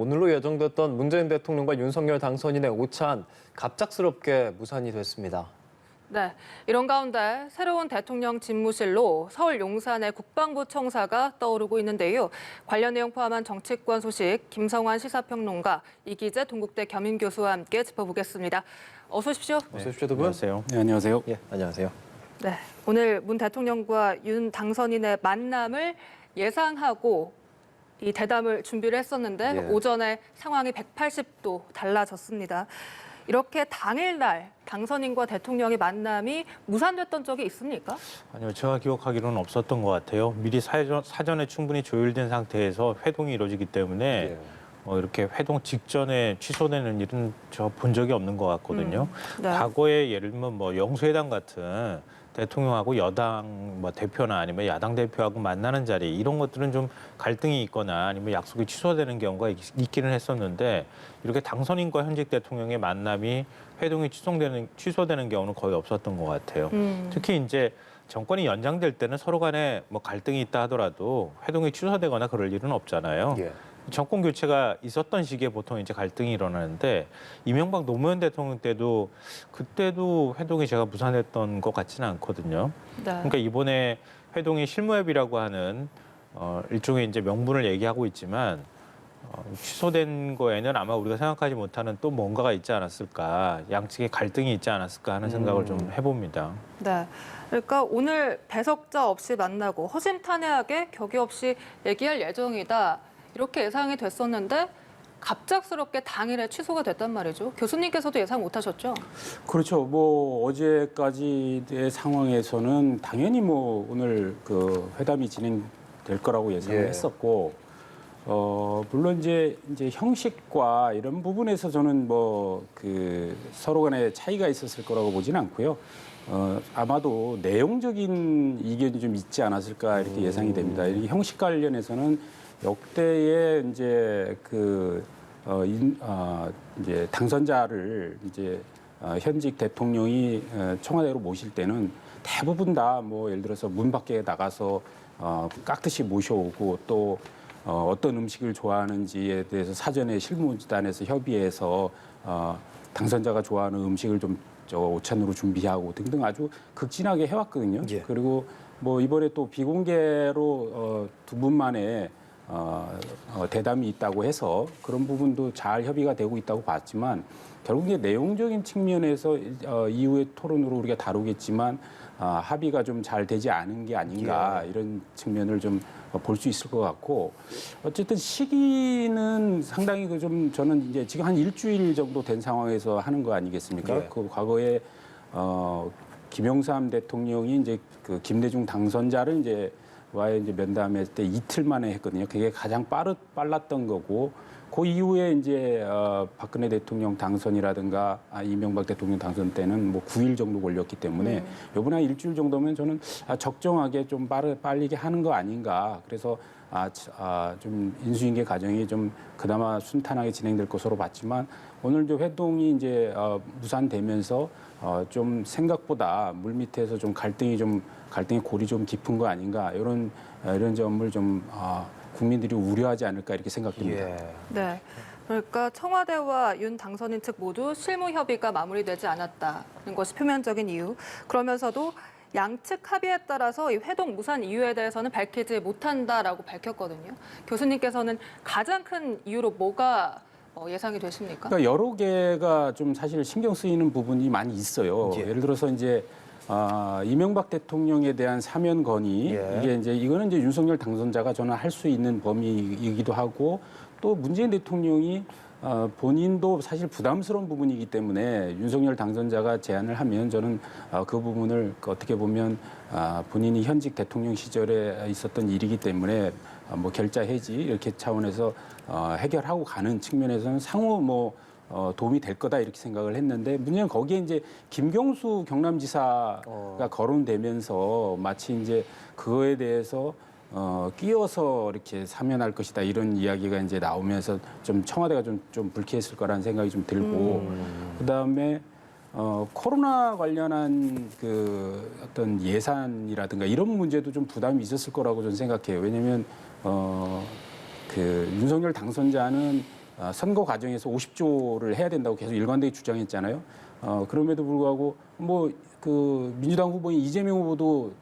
오늘로 예정됐던 문재인 대통령과 윤석열 당선인의 오찬 갑작스럽게 무산이 됐습니다. 네, 이런 가운데 새로운 대통령 집무실로 서울 용산의 국방부 청사가 떠오르고 있는데요. 관련 내용 포함한 정치권 소식 김성환 시사평론가, 이기재 동국대 겸임교수와 함께 짚어보겠습니다. 어서 오십시오. 어서 오십시오, 두 분. 안녕하세요. 네, 안녕하세요. 예, 안녕하세요. 네, 오늘 문 대통령과 윤 당선인의 만남을 예상하고 이 대담을 준비를 했었는데 예. 오전에 상황이 180도 달라졌습니다. 이렇게 당일날 당선인과 대통령의 만남이 무산됐던 적이 있습니까? 아니요, 제가 기억하기로는 없었던 것 같아요. 미리 사전에 충분히 조율된 상태에서 회동이 이루어지기 때문에 예. 이렇게 회동 직전에 취소되는 일은 저 본 적이 없는 것 같거든요. 네. 과거에 예를 들면 영수회담 같은 대통령하고 여당 대표나 아니면 야당 대표하고 만나는 자리 이런 것들은 좀 갈등이 있거나 아니면 약속이 취소되는 경우가 있기는 했었는데 이렇게 당선인과 현직 대통령의 만남이 회동이 취소되는 경우는 거의 없었던 것 같아요. 특히 이제 정권이 연장될 때는 서로 간에 갈등이 있다 하더라도 회동이 취소되거나 그럴 일은 없잖아요. 예. 정권 교체가 있었던 시기에 보통 이제 갈등이 일어나는데 이명박 노무현 대통령 때도 그때도 회동이 제가 무산했던 것 같지는 않거든요. 네. 그러니까 이번에 회동이 실무협의라고 하는 일종의 이제 명분을 얘기하고 있지만 취소된 거에는 아마 우리가 생각하지 못하는 또 뭔가가 있지 않았을까, 양측의 갈등이 있지 않았을까 하는 생각을 좀 해봅니다. 네. 그러니까 오늘 배석자 없이 만나고 허심탄회하게 격의 없이 얘기할 예정이다. 이렇게 예상이 됐었는데 갑작스럽게 당일에 취소가 됐단 말이죠. 교수님께서도 예상 못하셨죠? 그렇죠. 어제까지의 상황에서는 당연히 오늘 그 회담이 진행될 거라고 예상을 예. 했었고, 물론 이제 형식과 이런 부분에서 저는 서로 간에 차이가 있었을 거라고 보지는 않고요. 아마도 내용적인 이견이 좀 있지 않았을까 이렇게 예상이 됩니다. 이 형식 관련해서는 역대의 이제 이제 당선자를 현직 대통령이 청와대로 모실 때는 대부분 다 예를 들어서 문 밖에 나가서 깍듯이 모셔오고 또 어떤 음식을 좋아하는지에 대해서 사전에 실무단에서 협의해서 당선자가 좋아하는 음식을 좀 오찬으로 준비하고 등등 아주 극진하게 해왔거든요. 예. 그리고 이번에 또 비공개로 두 분만의 대담이 있다고 해서 그런 부분도 잘 협의가 되고 있다고 봤지만 결국 이제 내용적인 측면에서 이후의 토론으로 우리가 다루겠지만 합의가 좀 잘 되지 않은 게 아닌가 이런 측면을 좀 볼 수 있을 것 같고 어쨌든 시기는 상당히 저는 이제 지금 한 일주일 정도 된 상황에서 하는 거 아니겠습니까? 예. 그 과거에 김영삼 대통령이 이제 그 김대중 당선자를 와의 면담할 때 이틀 만에 했거든요. 그게 가장 빨랐던 거고, 그 이후에 이제 박근혜 대통령 당선이라든가 이명박 대통령 당선 때는 9일 정도 걸렸기 때문에 이번에 한 일주일 정도면 저는 적정하게 좀 빠르게 하는 거 아닌가. 그래서 좀 인수인계 과정이 좀 그나마 순탄하게 진행될 것으로 봤지만 오늘 회동이 이제 무산되면서 좀 생각보다 물 밑에서 좀 갈등의 골이 좀 깊은 거 아닌가 이런 점을 좀 국민들이 우려하지 않을까 이렇게 생각됩니다. 예. 네. 그러니까 청와대와 윤 당선인 측 모두 실무 협의가 마무리되지 않았다는 것이 표면적인 이유. 그러면서도 양측 합의에 따라서 이 회동 무산 이유에 대해서는 밝히지 못한다라고 밝혔거든요. 교수님께서는 가장 큰 이유로 뭐가 예상이 되십니까? 그러니까 여러 개가 좀 사실 신경 쓰이는 부분이 많이 있어요. 예. 예를 들어서 이제 이명박 대통령에 대한 사면 건의 예. 이거는 이제 윤석열 당선자가 저는 할 수 있는 범위이기도 하고 또 문재인 대통령이 본인도 사실 부담스러운 부분이기 때문에 윤석열 당선자가 제안을 하면 저는 그 부분을 어떻게 보면 본인이 현직 대통령 시절에 있었던 일이기 때문에 결자 해지 이렇게 차원에서 해결하고 가는 측면에서는 상호 도움이 될 거다 이렇게 생각을 했는데 문제는 거기에 이제 김경수 경남지사가 거론되면서 마치 이제 그거에 대해서 끼어서 이렇게 사면할 것이다 이런 이야기가 이제 나오면서 좀 청와대가 좀 불쾌했을 거라는 생각이 좀 들고 그다음에 코로나 관련한 그 어떤 예산이라든가 이런 문제도 좀 부담이 있었을 거라고 저는 생각해요. 왜냐하면 그 윤석열 당선자는 선거 과정에서 50조를 해야 된다고 계속 일관되게 주장했잖아요. 그럼에도 불구하고 뭐 그 민주당 후보인 이재명 후보도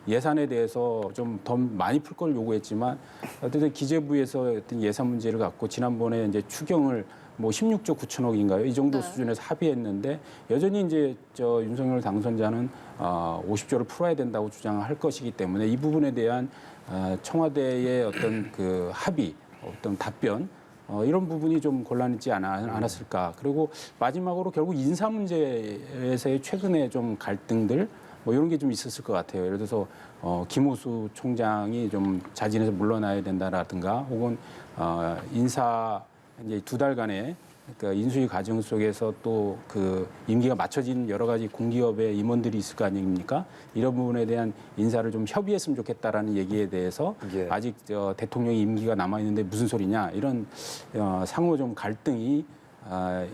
예산에 대해서 좀 더 많이 풀 걸 요구했지만 어쨌든 기재부에서 어떤 예산 문제를 갖고 지난번에 이제 추경을 뭐 16조 9천억인가요? 이 정도 네. 수준에서 합의했는데 여전히 이제 윤석열 당선자는 50조를 풀어야 된다고 주장할 것이기 때문에 이 부분에 대한 청와대의 어떤 그 합의, 어떤 답변 이런 부분이 좀 곤란하지 않았을까. 그리고 마지막으로 결국 인사 문제에서의 최근에 좀 갈등들 뭐 이런 게 좀 있었을 것 같아요. 예를 들어서 김호수 총장이 좀 자진해서 물러나야 된다라든가 혹은 인사 이제 2달간의 그러니까 인수위 과정 속에서 또 그 임기가 맞춰진 여러 가지 공기업의 임원들이 있을 거 아닙니까? 이런 부분에 대한 인사를 좀 협의했으면 좋겠다라는 얘기에 대해서 예. 아직 대통령이 임기가 남아 있는데 무슨 소리냐 이런 상호 좀 갈등이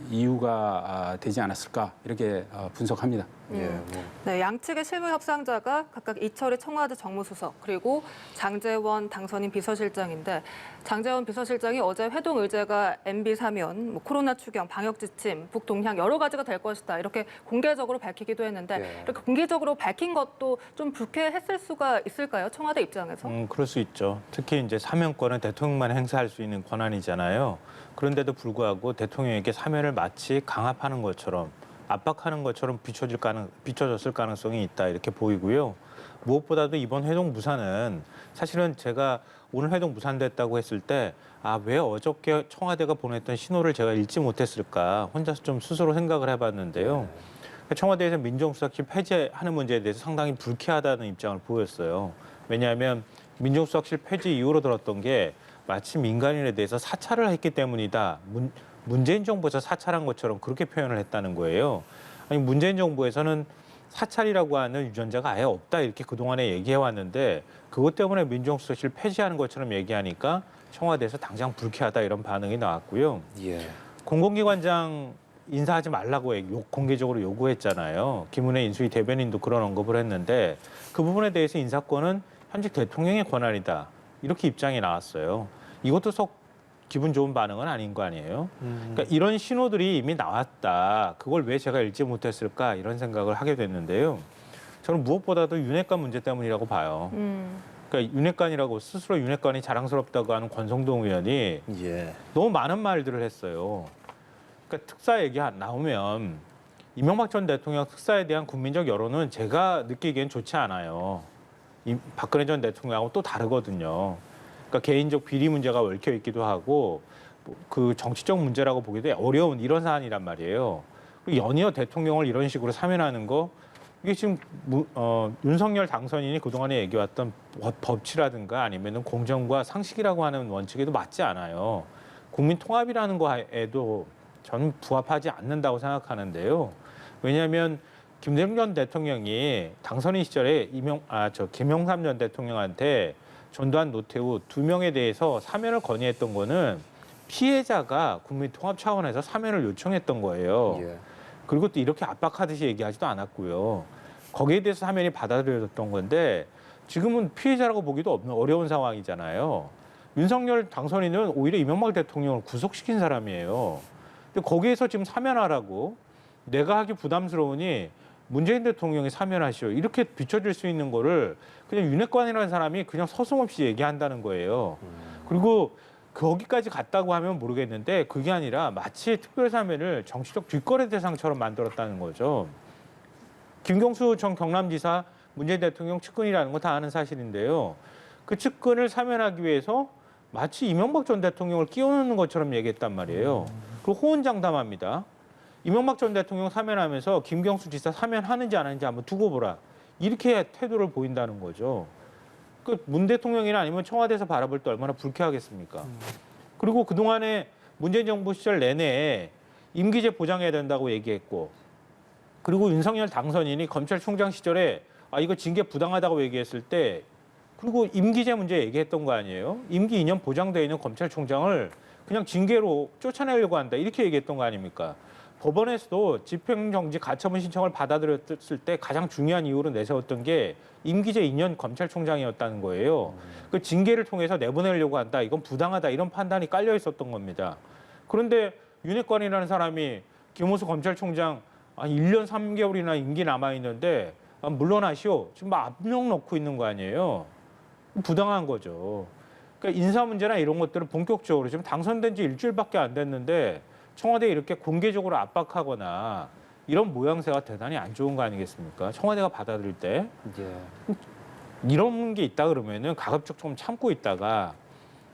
이유가 되지 않았을까 이렇게 분석합니다. 예, 뭐. 네, 양측의 실무 협상자가 각각 이철희 청와대 정무수석 그리고 장제원 당선인 비서실장인데 장제원 비서실장이 어제 회동 의제가 MB 사면, 뭐 코로나 추경, 방역 지침, 북동향 여러 가지가 될 것이다 이렇게 공개적으로 밝히기도 했는데 예. 이렇게 공개적으로 밝힌 것도 좀 불쾌했을 수가 있을까요? 청와대 입장에서? 그럴 수 있죠. 특히 이제 사면권은 대통령만 행사할 수 있는 권한이잖아요. 그런데도 불구하고 대통령에게 사면을 마치 강압하는 것처럼 압박하는 것처럼 비춰졌을 가능성이 있다 이렇게 보이고요. 무엇보다도 이번 회동 무산은 사실은 제가 오늘 회동 무산됐다고 했을 때 왜 어저께 청와대가 보냈던 신호를 제가 읽지 못했을까 혼자서 좀 스스로 생각을 해봤는데요. 청와대에서 민정수석실 폐지하는 문제에 대해서 상당히 불쾌하다는 입장을 보였어요. 왜냐하면 민정수석실 폐지 이후로 들었던 게 마치 민간인에 대해서 사찰을 했기 때문이다. 문재인 정부에서 사찰한 것처럼 그렇게 표현을 했다는 거예요. 아니 문재인 정부에서는 사찰이라고 하는 유전자가 아예 없다 이렇게 그동안에 얘기해왔는데 그것 때문에 민정수석실 폐지하는 것처럼 얘기하니까 청와대에서 당장 불쾌하다 이런 반응이 나왔고요. 예. 공공기관장 인사하지 말라고 공개적으로 요구했잖아요. 김은혜 인수위 대변인도 그런 언급을 했는데 그 부분에 대해서 인사권은 현직 대통령의 권한이다. 이렇게 입장이 나왔어요. 이것도 썩 기분 좋은 반응은 아닌 거 아니에요? 그러니까 이런 신호들이 이미 나왔다. 그걸 왜 제가 읽지 못했을까? 이런 생각을 하게 됐는데요. 저는 무엇보다도 윤핵관 문제 때문이라고 봐요. 그러니까 윤핵관이라고 스스로 윤핵관이 자랑스럽다고 하는 권성동 의원이 예. 너무 많은 말들을 했어요. 그러니까 특사 얘기 나오면 이명박 전 대통령 특사에 대한 국민적 여론은 제가 느끼기엔 좋지 않아요. 박근혜 전 대통령하고 또 다르거든요. 그러니까 개인적 비리 문제가 얽혀 있기도 하고 그 정치적 문제라고 보기도 어려운 이런 사안이란 말이에요. 연이어 대통령을 이런 식으로 사면하는 거 이게 지금 윤석열 당선인이 그동안에 얘기해왔던 법치라든가 아니면은 공정과 상식이라고 하는 원칙에도 맞지 않아요. 국민 통합이라는 거에도 저는 부합하지 않는다고 생각하는데요. 왜냐하면 김대중 전 대통령이 당선인 시절에 김영삼 전 대통령한테 전두환, 노태우 2명에 대해서 사면을 건의했던 거는 피해자가 국민 통합 차원에서 사면을 요청했던 거예요. 예. 그리고 또 이렇게 압박하듯이 얘기하지도 않았고요. 거기에 대해서 사면이 받아들여졌던 건데 지금은 피해자라고 보기도 어려운 상황이잖아요. 윤석열 당선인은 오히려 이명박 대통령을 구속시킨 사람이에요. 근데 거기에서 지금 사면하라고 내가 하기 부담스러우니 문재인 대통령이 사면하시오. 이렇게 비춰질 수 있는 거를 그냥 윤핵관이라는 사람이 그냥 서슴없이 얘기한다는 거예요. 그리고 거기까지 갔다고 하면 모르겠는데 그게 아니라 마치 특별사면을 정치적 뒷거래 대상처럼 만들었다는 거죠. 김경수 전 경남지사 문재인 대통령 측근이라는 거 다 아는 사실인데요. 그 측근을 사면하기 위해서 마치 이명박 전 대통령을 끼워넣는 것처럼 얘기했단 말이에요. 그리고 호언장담합니다. 이명박 전 대통령 사면하면서 김경수 지사 사면하는지 안 하는지 한번 두고 보라. 이렇게 태도를 보인다는 거죠. 그 문 대통령이나 아니면 청와대에서 바라볼 때 얼마나 불쾌하겠습니까? 그리고 그동안에 문재인 정부 시절 내내 임기제 보장해야 된다고 얘기했고 그리고 윤석열 당선인이 검찰총장 시절에 이거 징계 부당하다고 얘기했을 때 그리고 임기제 문제 얘기했던 거 아니에요? 임기 2년 보장돼 있는 검찰총장을 그냥 징계로 쫓아내려고 한다 이렇게 얘기했던 거 아닙니까? 법원에서도 집행정지 가처분 신청을 받아들였을 때 가장 중요한 이유로 내세웠던 게 임기제 2년 검찰총장이었다는 거예요. 그 징계를 통해서 내보내려고 한다. 이건 부당하다. 이런 판단이 깔려 있었던 겁니다. 그런데 윤핵관이라는 사람이 김호수 검찰총장 한 1년 3개월이나 임기 남아있는데 물러나시오. 지금 막 압력 넣고 있는 거 아니에요. 부당한 거죠. 그러니까 인사 문제나 이런 것들을 본격적으로 지금 당선된 지 일주일밖에 안 됐는데 청와대에 이렇게 공개적으로 압박하거나 이런 모양새가 대단히 안 좋은 거 아니겠습니까? 청와대가 받아들일 때. 예. 이런 게 있다 그러면은 가급적 좀 참고 있다가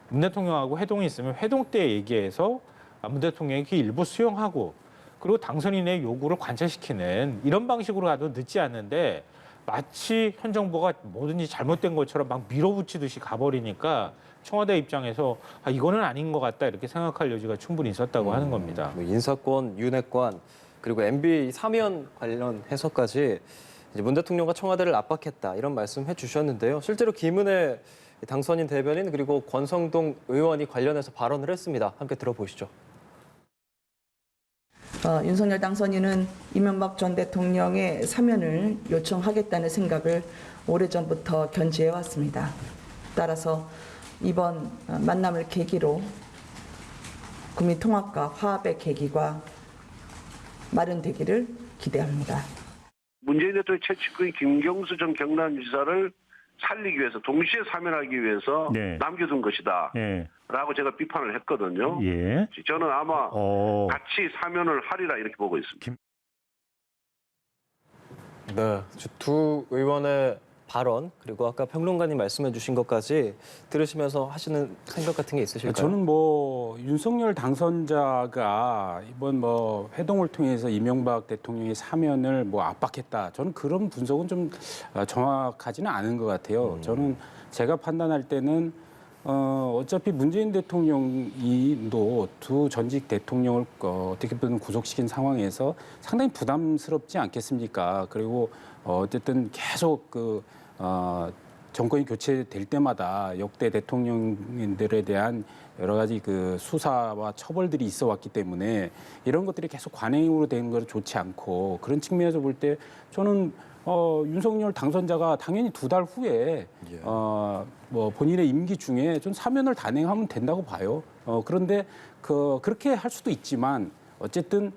문 대통령하고 회동이 있으면 회동 때 얘기해서 문 대통령이 그 일부 수용하고 그리고 당선인의 요구를 관철시키는 이런 방식으로 가도 늦지 않는데 마치 현 정부가 뭐든지 잘못된 것처럼 막 밀어붙이듯이 가버리니까 청와대 입장에서 이거는 아닌 것 같다 이렇게 생각할 여지가 충분히 있었다고 하는 겁니다. 뭐 인사권, 윤핵관 그리고 MB 사면 관련해서까지 이제 문 대통령과 청와대를 압박했다 이런 말씀해 주셨는데요. 실제로 김은혜 당선인 대변인 그리고 권성동 의원이 관련해서 발언을 했습니다. 함께 들어보시죠. 윤석열 당선인은 이명박 전 대통령의 사면을 요청하겠다는 생각을 오래전부터 견지해 왔습니다. 따라서 이번 만남을 계기로 국민 통합과 화합의 계기가 마련되기를 기대합니다. 문재인 대통령 최측근 김경수 전 경남지사를 살리기 위해서 동시에 사면하기 위해서 네. 남겨둔 것이다. 예. 라고 제가 비판을 했거든요. 예. 저는 아마 같이 사면을 하리라 이렇게 보고 있습니다. 네, 두 의원의 발언 그리고 아까 평론가님 말씀해 주신 것까지 들으시면서 하시는 생각 같은 게 있으실까요? 저는 뭐 윤석열 당선자가 이번 뭐 회동을 통해서 이명박 대통령의 사면을 뭐 압박했다. 저는 그런 분석은 좀 정확하지는 않은 것 같아요. 저는 제가 판단할 때는 어차피 문재인 대통령이도 두 전직 대통령을 어떻게 보면 구속시킨 상황에서 상당히 부담스럽지 않겠습니까? 그리고 어쨌든 계속 정권이 교체될 때마다 역대 대통령들에 대한 여러 가지 그 수사와 처벌들이 있어 왔기 때문에 이런 것들이 계속 관행으로 되는 건 좋지 않고 그런 측면에서 볼 때 저는 윤석열 당선자가 당연히 2달 후에 뭐 본인의 임기 중에 좀 사면을 단행하면 된다고 봐요. 그런데 그렇게 할 수도 있지만 어쨌든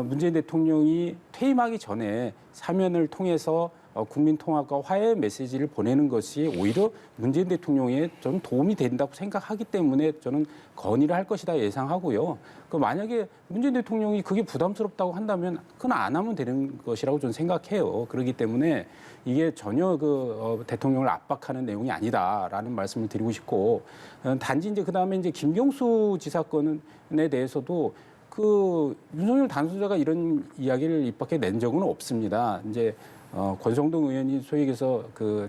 문재인 대통령이 퇴임하기 전에 사면을 통해서 국민 통합과 화해의 메시지를 보내는 것이 오히려 문재인 대통령에 좀 도움이 된다고 생각하기 때문에 저는 건의를 할 것이다 예상하고요. 만약에 문재인 대통령이 그게 부담스럽다고 한다면 그건 안 하면 되는 것이라고 저는 생각해요. 그렇기 때문에 이게 전혀 대통령을 압박하는 내용이 아니다라는 말씀을 드리고 싶고 단지 이제 그다음에 이제 김경수 지사 건에 대해서도 윤석열 당선자가 이런 이야기를 입 밖에 낸 적은 없습니다. 이제 권성동 의원이 소위 얘기해서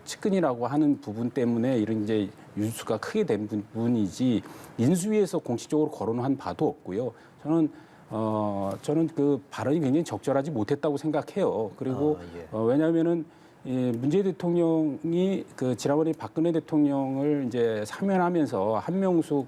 측근이라고 하는 부분 때문에 이런 이제 뉴스가 크게 된 부분이지 인수위에서 공식적으로 거론한 바도 없고요. 저는 그 발언이 굉장히 적절하지 못했다고 생각해요. 그리고 왜냐하면은 문재인 대통령이 지난번에 박근혜 대통령을 이제 사면하면서 한명숙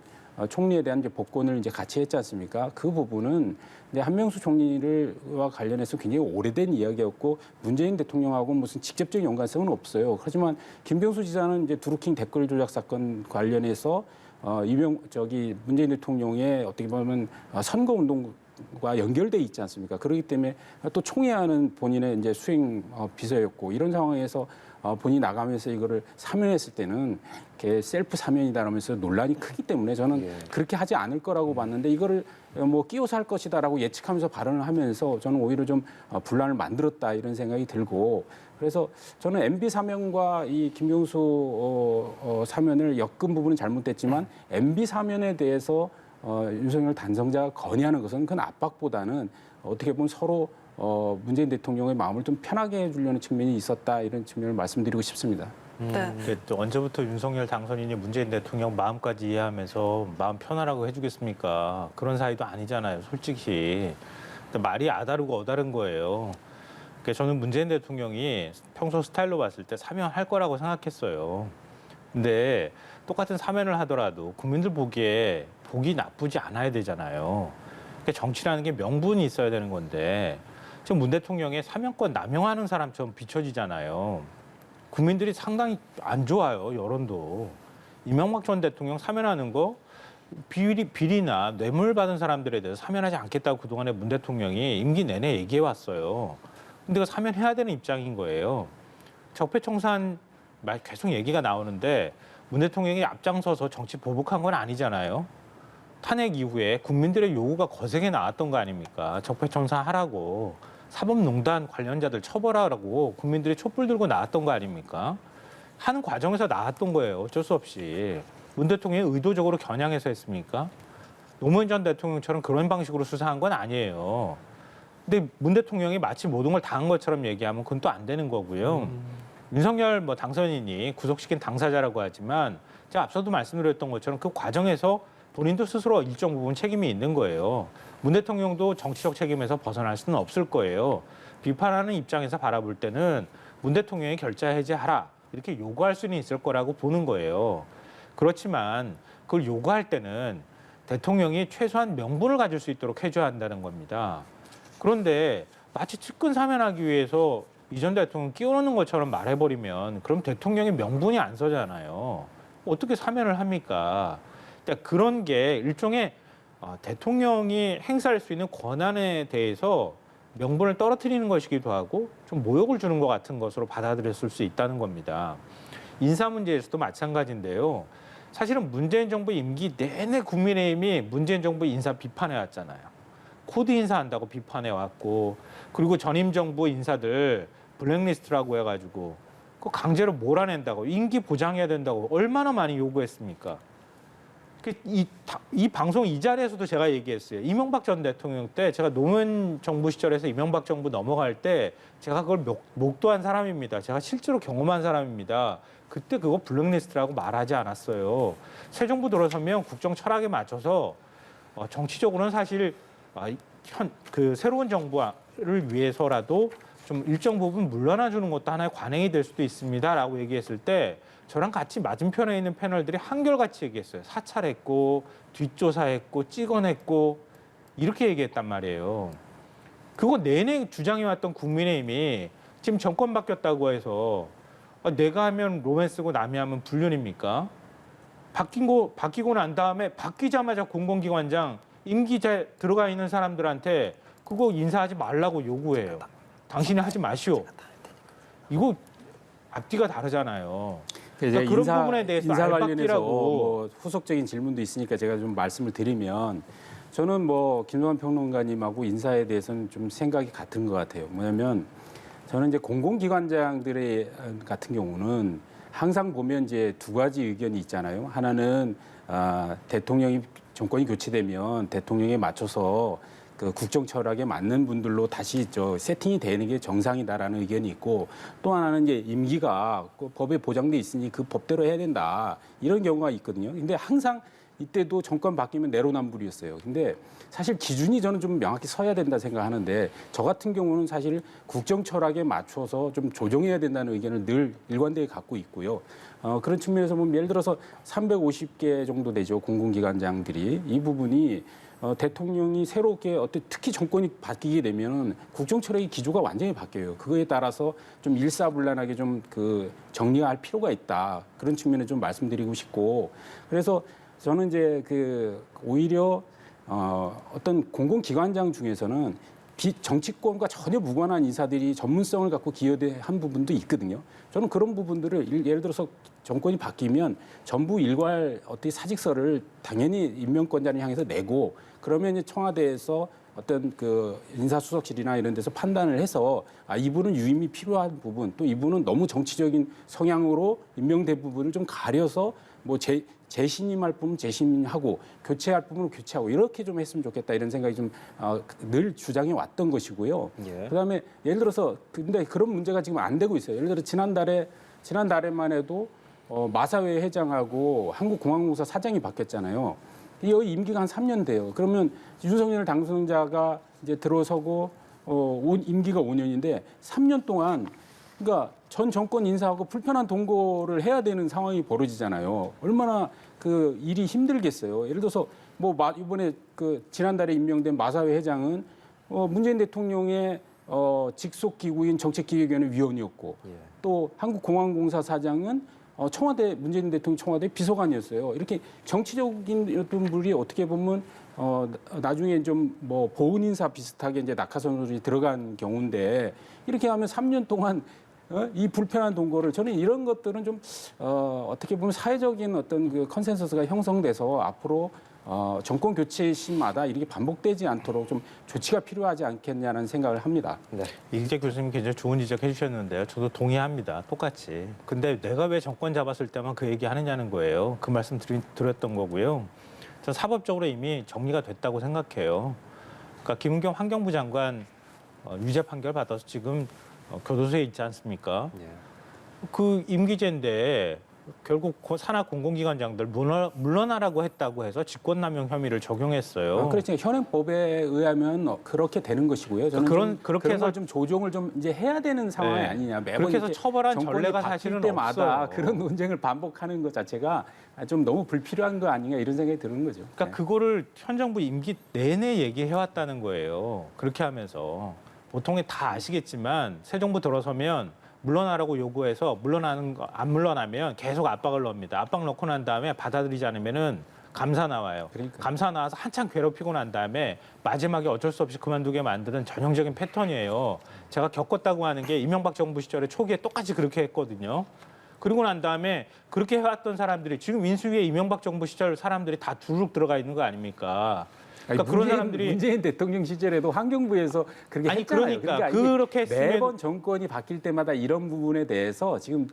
총리에 대한 이제 복권을 이제 같이 했지 않습니까? 그 부분은 이제 한명숙 총리와 관련해서 굉장히 오래된 이야기였고 문재인 대통령하고 무슨 직접적인 연관성은 없어요. 하지만 김경수 지사는 이제 드루킹 댓글 조작 사건 관련해서 문재인 대통령의 어떻게 보면 선거 운동과 연결돼 있지 않습니까? 그렇기 때문에 또 총회하는 본인의 이제 수행 비서였고 이런 상황에서 본인이 나가면서 이거를 사면했을 때는 셀프 사면이다라면서 논란이 크기 때문에 저는 그렇게 하지 않을 거라고 봤는데 이거를 뭐 끼워서 할 것이다라고 예측하면서 발언을 하면서 저는 오히려 좀 분란을 만들었다 이런 생각이 들고 그래서 저는 MB 사면과 이 김경수 사면을 엮은 부분은 잘못됐지만 MB 사면에 대해서 윤석열 당선자가 건의하는 것은 그건 압박보다는 어떻게 보면 서로 문재인 대통령의 마음을 좀 편하게 해주려는 측면이 있었다 이런 측면을 말씀드리고 싶습니다. 네. 또 언제부터 윤석열 당선인이 문재인 대통령 마음까지 이해하면서 마음 편하라고 해주겠습니까? 그런 사이도 아니잖아요, 솔직히. 말이 아다르고 어다른 거예요. 그러니까 저는 문재인 대통령이 평소 스타일로 봤을 때 사면할 거라고 생각했어요. 근데 똑같은 사면을 하더라도 국민들 보기에 보기 나쁘지 않아야 되잖아요. 그러니까 정치라는 게 명분이 있어야 되는 건데 지금 문 대통령의 사면권 남용하는 사람처럼 비춰지잖아요. 국민들이 상당히 안 좋아요, 여론도. 이명박 전 대통령 사면하는 거 비리나 뇌물 받은 사람들에 대해서 사면하지 않겠다고 그동안에 문 대통령이 임기 내내 얘기해 왔어요. 근데 그 사면해야 되는 입장인 거예요. 적폐청산 계속 얘기가 나오는데 문 대통령이 앞장서서 정치 보복한 건 아니잖아요. 탄핵 이후에 국민들의 요구가 거세게 나왔던 거 아닙니까? 적폐청산 하라고, 사법농단 관련자들 처벌하라고 국민들이 촛불 들고 나왔던 거 아닙니까? 하는 과정에서 나왔던 거예요. 어쩔 수 없이. 문 대통령이 의도적으로 겨냥해서 했습니까? 노무현 전 대통령처럼 그런 방식으로 수사한 건 아니에요. 근데 문 대통령이 마치 모든 걸 다 한 것처럼 얘기하면 그건 또 안 되는 거고요. 윤석열 당선인이 구속시킨 당사자라고 하지만 제가 앞서도 말씀드렸던 것처럼 그 과정에서 본인도 스스로 일정 부분 책임이 있는 거예요. 문 대통령도 정치적 책임에서 벗어날 수는 없을 거예요. 비판하는 입장에서 바라볼 때는 문 대통령이 결자 해제하라 이렇게 요구할 수는 있을 거라고 보는 거예요. 그렇지만 그걸 요구할 때는 대통령이 최소한 명분을 가질 수 있도록 해줘야 한다는 겁니다. 그런데 마치 측근 사면하기 위해서 이 전 대통령 끼워넣는 것처럼 말해버리면 그럼 대통령의 명분이 안 서잖아요. 어떻게 사면을 합니까? 그러니까 그런 게 일종의 대통령이 행사할 수 있는 권한에 대해서 명분을 떨어뜨리는 것이기도 하고 좀 모욕을 주는 것 같은 것으로 받아들였을 수 있다는 겁니다. 인사 문제에서도 마찬가지인데요. 사실은 문재인 정부 임기 내내 국민의힘이 문재인 정부 인사 비판해 왔잖아요. 코드 인사한다고 비판해 왔고, 그리고 전임 정부 인사들 블랙리스트라고 해가지고 그 강제로 몰아낸다고, 임기 보장해야 된다고 얼마나 많이 요구했습니까? 이 방송 이 자리에서도 제가 얘기했어요. 이명박 전 대통령 때 제가 노무현 정부 시절에서 이명박 정부 넘어갈 때 제가 그걸 목도한 사람입니다. 제가 실제로 경험한 사람입니다. 그때 그거 블랙리스트라고 말하지 않았어요. 새 정부 들어서면 국정 철학에 맞춰서 정치적으로는 사실 그 새로운 정부를 위해서라도 좀 일정 부분 물러나 주는 것도 하나의 관행이 될 수도 있습니다라고 얘기했을 때 저랑 같이 맞은편에 있는 패널들이 한결같이 얘기했어요. 사찰했고 뒷조사했고 찍어냈고 이렇게 얘기했단 말이에요. 그거 내내 주장해왔던 국민의힘이 지금 정권 바뀌었다고 해서 내가 하면 로맨스고 남이 하면 불륜입니까? 바뀌고 난 다음에 바뀌자마자 공공기관장 임기제 들어가 있는 사람들한테 그거 인사하지 말라고 요구해요. 당신이 하지 마시오. 이거 앞뒤가 다르잖아요. 그러니까 그런 부분에 대해서 인사 관련해서 알박기라고. 뭐 후속적인 질문도 있으니까 제가 좀 말씀을 드리면 저는 김동완 평론가님하고 인사에 대해서는 좀 생각이 같은 것 같아요. 뭐냐면 저는 이제 공공기관장들의 같은 경우는 항상 보면 이제 두 가지 의견이 있잖아요. 하나는 대통령이 정권이 교체되면 대통령에 맞춰서 그 국정 철학에 맞는 분들로 다시 세팅이 되는 게 정상이다라는 의견이 있고, 또 하나는 이제 임기가 그 법에 보장돼 있으니 그 법대로 해야 된다 이런 경우가 있거든요. 근데 항상 이때도 정권 바뀌면 내로남불이었어요. 근데 사실 기준이 저는 좀 명확히 서야 된다 생각하는데, 저 같은 경우는 사실 국정 철학에 맞춰서 좀 조정해야 된다는 의견을 늘 일관되게 갖고 있고요. 그런 측면에서 보면 예를 들어서 350개 정도 되죠, 공공기관장들이. 이 부분이 대통령이 새롭게 특히 정권이 바뀌게 되면 국정 철학의 기조가 완전히 바뀌어요. 그거에 따라서 좀 일사불란하게 좀 정리할 필요가 있다. 그런 측면에 좀 말씀드리고 싶고, 그래서 저는 이제 오히려 어떤 공공기관장 중에서는 정치권과 전혀 무관한 인사들이 전문성을 갖고 기여한 부분도 있거든요. 저는 그런 부분들을 예를 들어서 정권이 바뀌면 전부 일괄 사직서를 당연히 임명권자를 향해서 내고, 그러면 이제 청와대에서 어떤 인사수석실이나 이런 데서 판단을 해서 이분은 유임이 필요한 부분, 또 이분은 너무 정치적인 성향으로 임명된 부분을 좀 가려서 재신임할 부분 재신임하고 교체할 부분을 교체하고 이렇게 좀 했으면 좋겠다 이런 생각이 좀 늘 주장해 왔던 것이고요. 예. 그다음에 예를 들어서 근데 그런 문제가 지금 안 되고 있어요. 예를 들어 지난달에만 해도 마사회 회장하고 한국공항공사 사장이 바뀌었잖아요. 여기 임기가 한 3년 돼요. 그러면 윤석열 당선자가 이제 들어서고 임기가 5년인데 3년 동안 그러니까 전 정권 인사하고 불편한 동거를 해야 되는 상황이 벌어지잖아요. 얼마나 일이 힘들겠어요. 예를 들어서 이번에 지난달에 임명된 마사회 회장은 문재인 대통령의 직속 기구인 정책기획위원회 위원이었고, 또 한국공항공사 사장은 청와대 문재인 대통령 청와대 비서관이었어요. 이렇게 정치적인 어떤 분이 어떻게 보면 나중에 좀 뭐 보훈 인사 비슷하게 이제 낙하산으로 들어간 경우인데 이렇게 하면 3년 동안 이 불편한 동거를 저는 이런 것들은 좀 어떻게 보면 사회적인 어떤 그 컨센서스가 형성돼서 앞으로 정권 교체 시마다 이렇게 반복되지 않도록 좀 조치가 필요하지 않겠냐는 생각을 합니다. 네. 이기재 교수님 굉장히 좋은 지적해 주셨는데요. 저도 동의합니다. 똑같이. 근데 내가 왜 정권 잡았을 때만 그 얘기 하느냐는 거예요. 그 말씀 드렸던 거고요. 전 사법적으로 이미 정리가 됐다고 생각해요. 그러니까 김은경 환경부 장관 유죄 판결 받아서 지금 교도소에 있지 않습니까? 예. 그 임기제인데 결국 산하 공공기관장들 물러나라고 했다고 해서 직권남용 혐의를 적용했어요. 그렇죠. 현행법에 의하면 그렇게 되는 것이고요. 저는 그렇게 해서 좀 조정을 좀 이제 해야 되는 상황이 네. 아니냐. 매번 그렇게 해서 이렇게 처벌한 정권이 전례가 바뀔 사실은 때마다 없어요. 그런 논쟁을 반복하는 것 자체가 좀 너무 불필요한 거 아닌가 이런 생각이 드는 거죠. 그러니까 네. 그거를 현 정부 임기 내내 얘기해왔다는 거예요. 그렇게 하면서 보통에 다 아시겠지만 새 정부 들어서면 물러나라고 요구해서 안 물러나면 계속 압박을 넣습니다. 압박 넣고 난 다음에 받아들이지 않으면은 감사 나와요. 그러니까요. 감사 나와서 한참 괴롭히고 난 다음에 마지막에 어쩔 수 없이 그만두게 만드는 전형적인 패턴이에요. 제가 겪었다고 하는 게 이명박 정부 시절에 초기에 똑같이 그렇게 했거든요. 그리고 난 다음에 그렇게 해왔던 사람들이 지금 인수위에 이명박 정부 시절 사람들이 다 두룩 들어가 있는 거 아닙니까? 그러니까 그런 사람들이 문재인 대통령 시절에도 환경부에서 그렇게 아니, 했잖아요. 그러니까 이게 그렇게 했으면 매번 정권이 바뀔 때마다 이런 부분에 대해서 지금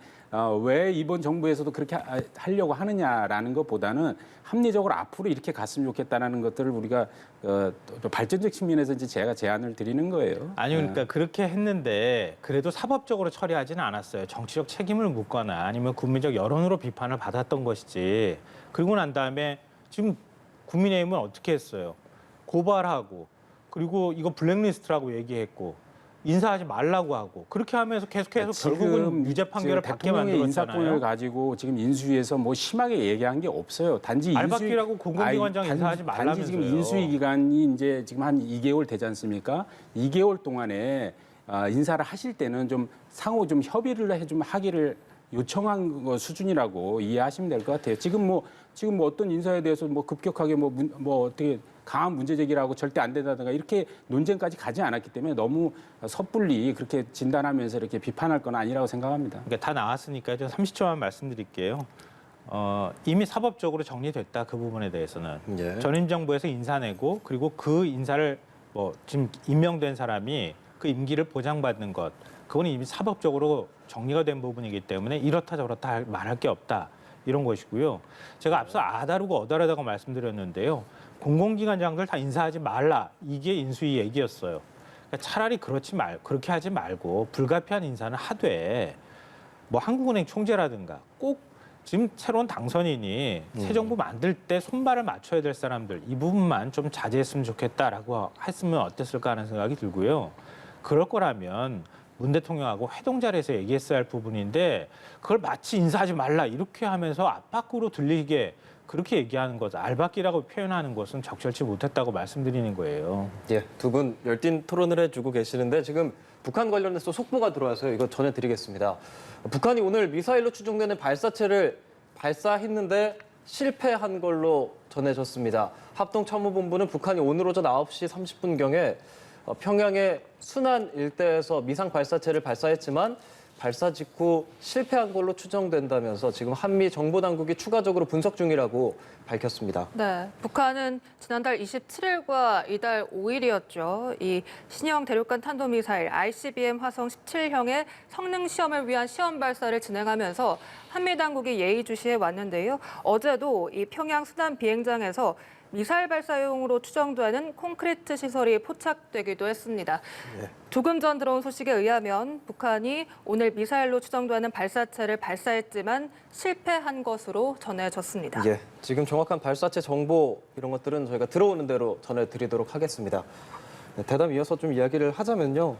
왜 이번 정부에서도 그렇게 하려고 하느냐라는 것보다는 합리적으로 앞으로 이렇게 갔으면 좋겠다라는 것들을 우리가 또 발전적 측면에서 이제 제가 제안을 드리는 거예요. 아니 그러니까 그렇게 했는데 그래도 사법적으로 처리하지는 않았어요. 정치적 책임을 묻거나 아니면 국민적 여론으로 비판을 받았던 것이지. 그리고 난 다음에 지금 국민의힘은 어떻게 했어요? 고발하고 그리고 이거 블랙리스트라고 얘기했고 인사하지 말라고 하고 그렇게 하면서 계속해서 결국은 유죄 판결을 받게 대통령의 만들었잖아요. 인사권을 가지고 지금 인수위에서 뭐 심하게 얘기한 게 없어요. 단지 알박기라고 공공기관장 인사하지 말라면서요. 단지 지금 인수위 기간이 이제 지금 한 2개월 되지 않습니까? 2개월 동안에 인사를 하실 때는 좀 상호 좀 협의를 좀 하기를 요청한 거 수준이라고 이해하시면 될 것 같아요. 지금 뭐 어떤 인사에 대해서 뭐 급격하게 뭐 어떻게 강한 문제 제기라고 절대 안 된다든가 이렇게 논쟁까지 가지 않았기 때문에 너무 섣불리 그렇게 진단하면서 이렇게 비판할 건 아니라고 생각합니다. 그러니까 다 나왔으니까 좀 30초만 말씀드릴게요. 이미 사법적으로 정리됐다 그 부분에 대해서는 예. 전임 정부에서 인사 내고 그리고 그 인사를 지금 임명된 사람이 그 임기를 보장받는 것 그건 이미 사법적으로 정리가 된 부분이기 때문에 이렇다 저렇다 말할 게 없다 이런 것이고요. 제가 앞서 아다르고 어다르다고 말씀드렸는데요. 공공기관장들 다 인사하지 말라 이게 인수위 얘기였어요. 그러니까 차라리 그렇게 하지 말고 불가피한 인사는 하되 뭐 한국은행 총재라든가 꼭 지금 새로운 당선인이 새 정부 만들 때 손발을 맞춰야 될 사람들 이 부분만 좀 자제했으면 좋겠다라고 했으면 어땠을까 하는 생각이 들고요. 그럴 거라면 문 대통령하고 회동 자리에서 얘기했어야 할 부분인데 그걸 마치 인사하지 말라 이렇게 하면서 압박으로 들리게 그렇게 얘기하는 것, 알박기라고 표현하는 것은 적절치 못했다고 말씀드리는 거예요. 예, 두 분 열띤 토론을 해주고 계시는데 지금 북한 관련해서 속보가 들어와서요. 이거 전해드리겠습니다. 북한이 오늘 미사일로 추정되는 발사체를 발사했는데 실패한 걸로 전해졌습니다. 합동참모본부는 북한이 오늘 오전 9시 30분경에 평양의 순안 일대에서 미상 발사체를 발사했지만 발사 직후 실패한 걸로 추정된다면서 지금 한미 정보당국이 추가적으로 분석 중이라고 밝혔습니다. 네, 북한은 지난달 27일과 이달 5일이었죠. 이 신형 대륙간 탄도미사일 ICBM 화성 17형의 성능 시험을 위한 시험 발사를 진행하면서 한미 당국이 예의주시해 왔는데요. 어제도 이 평양 순안 비행장에서 미사일 발사용으로 추정되는 콘크리트 시설이 포착되기도 했습니다. 조금 전 들어온 소식에 의하면 북한이 오늘 미사일로 추정되는 발사체를 발사했지만 실패한 것으로 전해졌습니다. 예, 지금 정확한 발사체 정보 이런 것들은 저희가 들어오는 대로 전해드리도록 하겠습니다. 네, 대담 이어서 좀 이야기를 하자면요.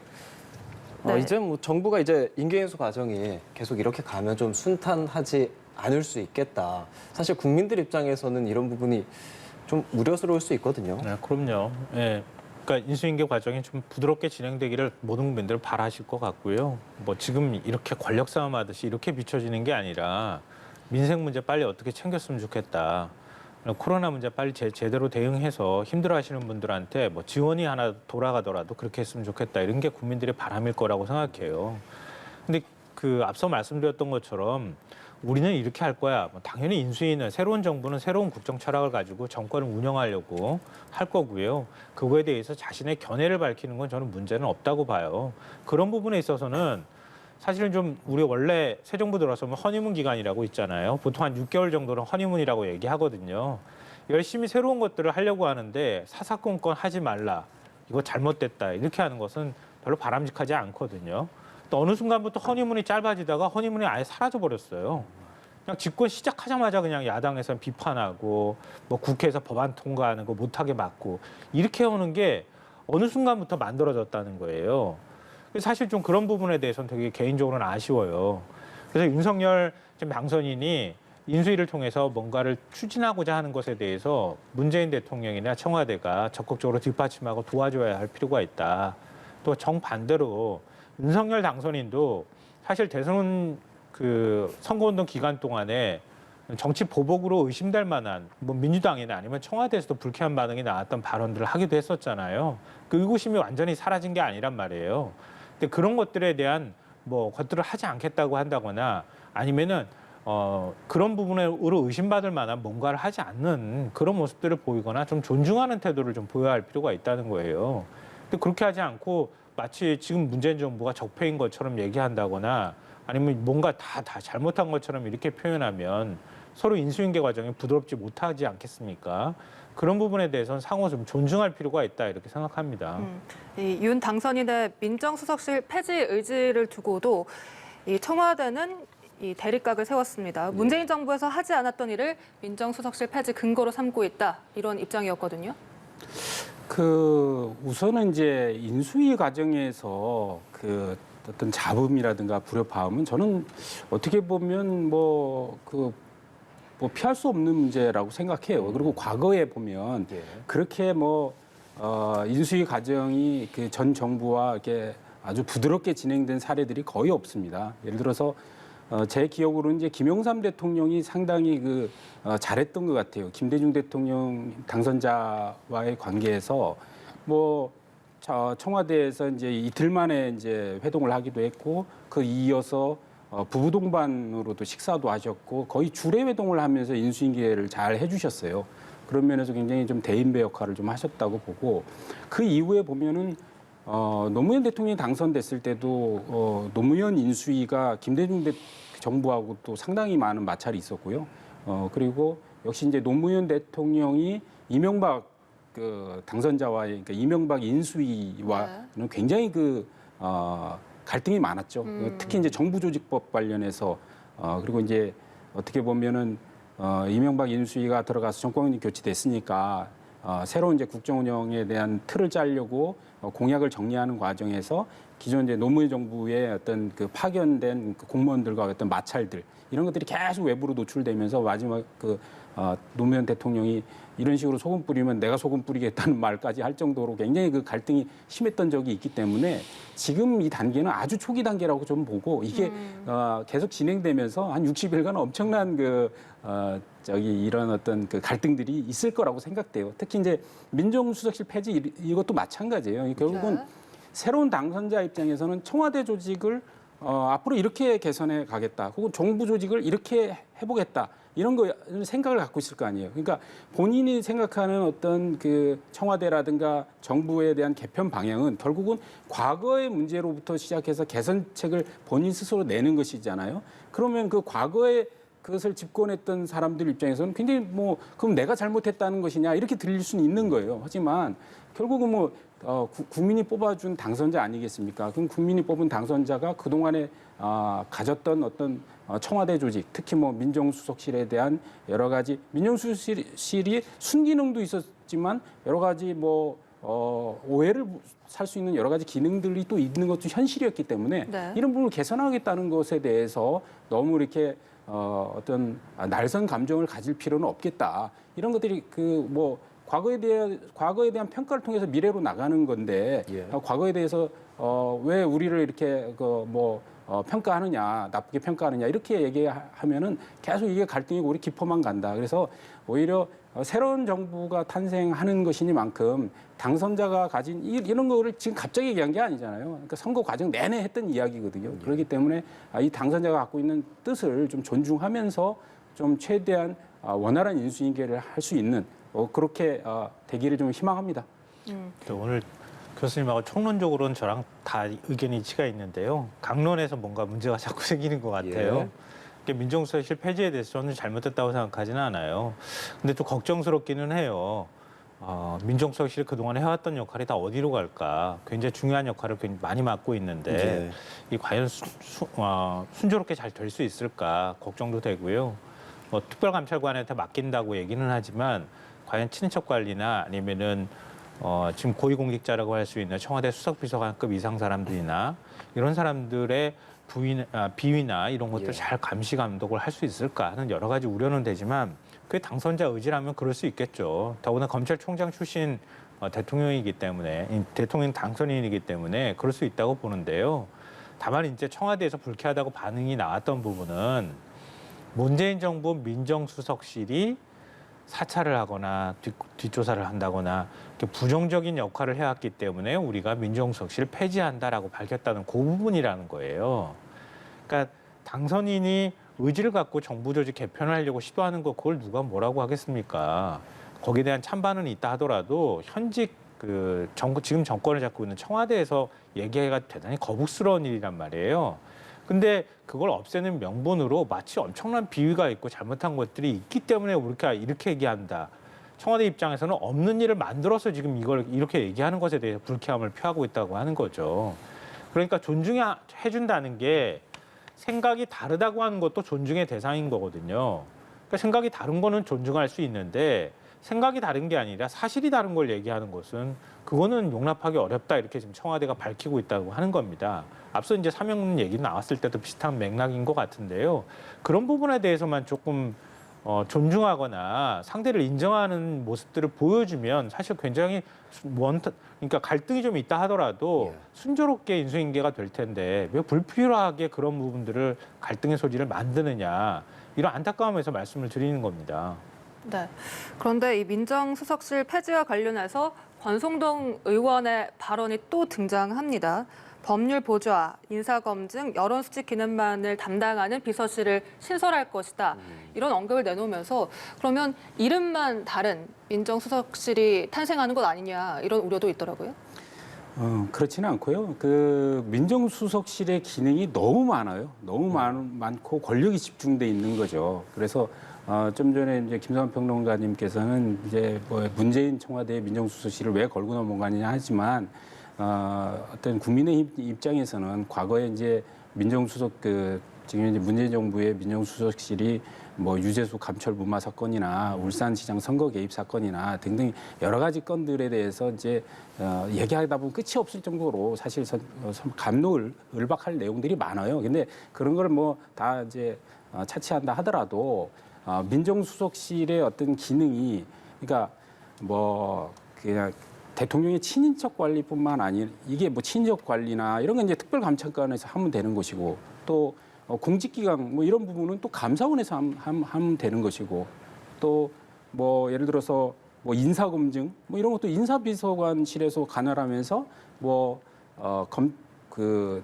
네. 이제 뭐 정부가 이제 인계인수 과정이 계속 이렇게 가면 좀 순탄하지 않을 수 있겠다. 사실 국민들 입장에서는 이런 부분이 좀 우려스러울 수 있거든요. 네, 그럼요. 예. 그러니까 인수인계 과정이 좀 부드럽게 진행되기를 모든 국민들 바라실 것 같고요. 뭐 지금 이렇게 권력 싸움하듯이 이렇게 비춰지는 게 아니라 민생 문제 빨리 어떻게 챙겼으면 좋겠다. 코로나 문제 빨리 제대로 대응해서 힘들어하시는 분들한테 뭐 지원이 하나 돌아가더라도 그렇게 했으면 좋겠다. 이런 게 국민들의 바람일 거라고 생각해요. 근데 그 앞서 말씀드렸던 것처럼 우리는 이렇게 할 거야. 뭐 당연히 인수위는 새로운 정부는 새로운 국정 철학을 가지고 정권을 운영하려고 할 거고요. 그거에 대해서 자신의 견해를 밝히는 건 저는 문제는 없다고 봐요. 그런 부분에 있어서는 사실은 좀 우리 원래 새 정부 들어서면 허니문 기간이라고 있잖아요. 보통 한 6개월 정도는 허니문이라고 얘기하거든요. 열심히 새로운 것들을 하려고 하는데 사사건건 하지 말라. 이거 잘못됐다. 이렇게 하는 것은 별로 바람직하지 않거든요. 또 어느 순간부터 허니문이 짧아지다가 허니문이 아예 사라져 버렸어요. 그냥 집권 시작하자마자 그냥 야당에서는 비판하고 뭐 국회에서 법안 통과하는 거 못하게 막고 이렇게 오는 게 어느 순간부터 만들어졌다는 거예요. 사실 좀 그런 부분에 대해서는 되게 개인적으로는 아쉬워요. 그래서 윤석열 지금 당선인이 인수위를 통해서 뭔가를 추진하고자 하는 것에 대해서 문재인 대통령이나 청와대가 적극적으로 뒷받침하고 도와줘야 할 필요가 있다. 또 정반대로 윤석열 당선인도 사실 대선 그 선거운동 기간 동안에 정치 보복으로 의심될 만한 뭐 민주당이나 아니면 청와대에서도 불쾌한 반응이 나왔던 발언들을 하기도 했었잖아요. 그 의구심이 완전히 사라진 게 아니란 말이에요. 근데 그런 것들에 대한 뭐 것들을 하지 않겠다고 한다거나 아니면은 그런 부분으로 의심받을 만한 뭔가를 하지 않는 그런 모습들을 보이거나 좀 존중하는 태도를 좀 보여야 할 필요가 있다는 거예요. 근데 그렇게 하지 않고 마치 지금 문재인 정부가 적폐인 것처럼 얘기한다거나 아니면 뭔가 다 잘못한 것처럼 이렇게 표현하면 서로 인수인계 과정이 부드럽지 못하지 않겠습니까? 그런 부분에 대해서는 상호 좀 존중할 필요가 있다 이렇게 생각합니다. 이 윤 당선인의 민정수석실 폐지 의지를 두고도 이 청와대는 이 대립각을 세웠습니다. 문재인 정부에서 하지 않았던 일을 민정수석실 폐지 근거로 삼고 있다 이런 입장이었거든요. 우선은 이제 인수위 과정에서 그 어떤 잡음이라든가 불협화음은 저는 어떻게 보면 뭐 피할 수 없는 문제라고 생각해요. 그리고 과거에 보면 그렇게 인수위 과정이 그 전 정부와 이렇게 아주 부드럽게 진행된 사례들이 거의 없습니다. 예를 들어서 제 기억으로는 이제 김영삼 대통령이 상당히 잘했던 것 같아요. 김대중 대통령 당선자와의 관계에서 청와대에서 이제 이틀 만에 이제 회동을 하기도 했고 이어서 부부 동반으로도 식사도 하셨고 거의 주례 회동을 하면서 인수인계를 잘 해주셨어요. 그런 면에서 굉장히 좀 대인배 역할을 좀 하셨다고 보고 그 이후에 보면은 노무현 대통령이 당선됐을 때도 노무현 인수위가 김대중 정부하고 또 상당히 많은 마찰이 있었고요. 그리고 역시 이제 노무현 대통령이 이명박 당선자와의 그러니까 이명박 인수위와는 굉장히 갈등이 많았죠. 특히 이제 정부조직법 관련해서 그리고 이제 어떻게 보면은 이명박 인수위가 들어가서 정권이 교체됐으니까 새로운 이제 국정 운영에 대한 틀을 짜려고 공약을 정리하는 과정에서 기존 이제 노무현 정부의 어떤 파견된 공무원들과 어떤 마찰들 이런 것들이 계속 외부로 노출되면서 마지막 노무현 대통령이 이런 식으로 소금 뿌리면 내가 소금 뿌리겠다는 말까지 할 정도로 굉장히 갈등이 심했던 적이 있기 때문에 지금 이 단계는 아주 초기 단계라고 좀 보고 이게 계속 진행되면서 한 60일간 엄청난 이런 어떤 갈등들이 있을 거라고 생각돼요. 특히 이제 민정수석실 폐지 이것도 마찬가지예요. 결국은 새로운 당선자 입장에서는 청와대 조직을 앞으로 이렇게 개선해 가겠다. 혹은 정부 조직을 이렇게 해보겠다. 이런 생각을 갖고 있을 거 아니에요. 그러니까 본인이 생각하는 어떤 청와대라든가 정부에 대한 개편 방향은 결국은 과거의 문제로부터 시작해서 개선책을 본인 스스로 내는 것이잖아요. 그러면 과거에 그것을 집권했던 사람들 입장에서는 굉장히 그럼 내가 잘못했다는 것이냐 이렇게 들릴 수는 있는 거예요. 하지만 결국은 국민이 뽑아준 당선자 아니겠습니까? 그럼 국민이 뽑은 당선자가 그동안에 가졌던 어떤 청와대 조직, 특히 민정수석실에 대한 여러 가지 민정수석실이 순기능도 있었지만 여러 가지 오해를 살 수 있는 여러 가지 기능들이 또 있는 것도 현실이었기 때문에 이런 부분을 개선하겠다는 것에 대해서 너무 이렇게 어떤 날선 감정을 가질 필요는 없겠다. 이런 것들이 과거에 대한 평가를 통해서 미래로 나가는 건데 예. 과거에 대해서 왜 우리를 이렇게 평가하느냐, 나쁘게 평가하느냐 이렇게 얘기하면은 계속 이게 갈등이 우리 깊어만 간다. 그래서 오히려 새로운 정부가 탄생하는 것이니만큼 당선자가 가진 이런 거를 지금 갑자기 얘기한 게 아니잖아요. 그러니까 선거 과정 내내 했던 이야기거든요. 그렇기 때문에 이 당선자가 갖고 있는 뜻을 좀 존중하면서 좀 최대한 원활한 인수인계를 할 수 있는 그렇게 되기를 좀 희망합니다. 또 오늘 교수님하고 총론적으로는 저랑 다 의견이 일치가 있는데요. 강론에서 뭔가 문제가 자꾸 생기는 것 같아요. 민정수석실 폐지에 대해서 저는 잘못됐다고 생각하지는 않아요. 근데 또 걱정스럽기는 해요. 민정수석실이 그동안 해왔던 역할이 다 어디로 갈까? 굉장히 중요한 역할을 굉장히 많이 맡고 있는데 이 과연 순조롭게 잘 될 수 있을까 걱정도 되고요. 특별감찰관한테 맡긴다고 얘기는 하지만 과연 친인척 관리나 아니면은 지금 고위공직자라고 할 수 있는 청와대 수석비서관급 이상 사람들이나 이런 사람들의 비위나 이런 것들 잘 감시 감독을 할 수 있을까 하는 여러 가지 우려는 되지만 그게 당선자 의지라면 그럴 수 있겠죠. 더구나 검찰총장 출신 대통령이기 때문에 대통령 당선인이기 때문에 그럴 수 있다고 보는데요. 다만 이제 청와대에서 불쾌하다고 반응이 나왔던 부분은 문재인 정부 민정수석실이 사찰을 하거나 뒷조사를 한다거나 부정적인 역할을 해왔기 때문에 우리가 민정수석실을 폐지한다라고 밝혔다는 그 부분이라는 거예요. 그러니까 당선인이 의지를 갖고 정부 조직 개편을 하려고 시도하는 거 그걸 누가 뭐라고 하겠습니까? 거기에 대한 찬반은 있다 하더라도 현직 지금 정권을 잡고 있는 청와대에서 얘기하기가 대단히 거북스러운 일이란 말이에요. 근데 그걸 없애는 명분으로 마치 엄청난 비위가 있고 잘못한 것들이 있기 때문에 우리가 이렇게 얘기한다. 청와대 입장에서는 없는 일을 만들어서 지금 이걸 이렇게 얘기하는 것에 대해서 불쾌함을 표하고 있다고 하는 거죠. 그러니까 존중해준다는 게 생각이 다르다고 하는 것도 존중의 대상인 거거든요. 그러니까 생각이 다른 거는 존중할 수 있는데 생각이 다른 게 아니라 사실이 다른 걸 얘기하는 것은 그거는 용납하기 어렵다 이렇게 지금 청와대가 밝히고 있다고 하는 겁니다. 앞서 이제 사명 얘기 나왔을 때도 비슷한 맥락인 것 같은데요. 그런 부분에 대해서만 조금 존중하거나 상대를 인정하는 모습들을 보여주면 사실 굉장히 그러니까 갈등이 좀 있다 하더라도 순조롭게 인수인계가 될 텐데 왜 불필요하게 그런 부분들을 갈등의 소지를 만드느냐 이런 안타까움에서 말씀을 드리는 겁니다. 네. 그런데 이 민정수석실 폐지와 관련해서 권성동 의원의 발언이 또 등장합니다. 법률 보좌, 인사검증, 여론수집 기능만을 담당하는 비서실을 신설할 것이다. 이런 언급을 내놓으면서 그러면 이름만 다른 민정수석실이 탄생하는 것 아니냐 이런 우려도 있더라고요. 그렇지는 않고요. 민정수석실의 기능이 너무 많아요. 너무 많고 권력이 집중돼 있는 거죠. 그래서 좀 전에 이제 김성환 평론가님께서는 이제 문재인 청와대 민정수석실을 왜 걸고 넘어가느냐 하지만 어떤 국민의 입장에서는 과거에 이제 민정수석 지금 이제 문재인 정부의 민정수석실이 유재수 감철무마 사건이나 울산시장 선거 개입 사건이나 등등 여러 가지 건들에 대해서 이제 얘기하다 보면 끝이 없을 정도로 사실 감로을박할 내용들이 많아요. 근데 그런 걸 다 이제 차치한다 하더라도 민정수석실의 어떤 기능이 그러니까 그냥 대통령의 친인척 관리뿐만 아니라 이게 친인척 관리나 이런 건 이제 특별감찰관에서 하면 되는 것이고 또 공직기강 이런 부분은 또 감사원에서 하면 되는 것이고 또 예를 들어서 인사검증 이런 것도 인사비서관실에서 관할하면서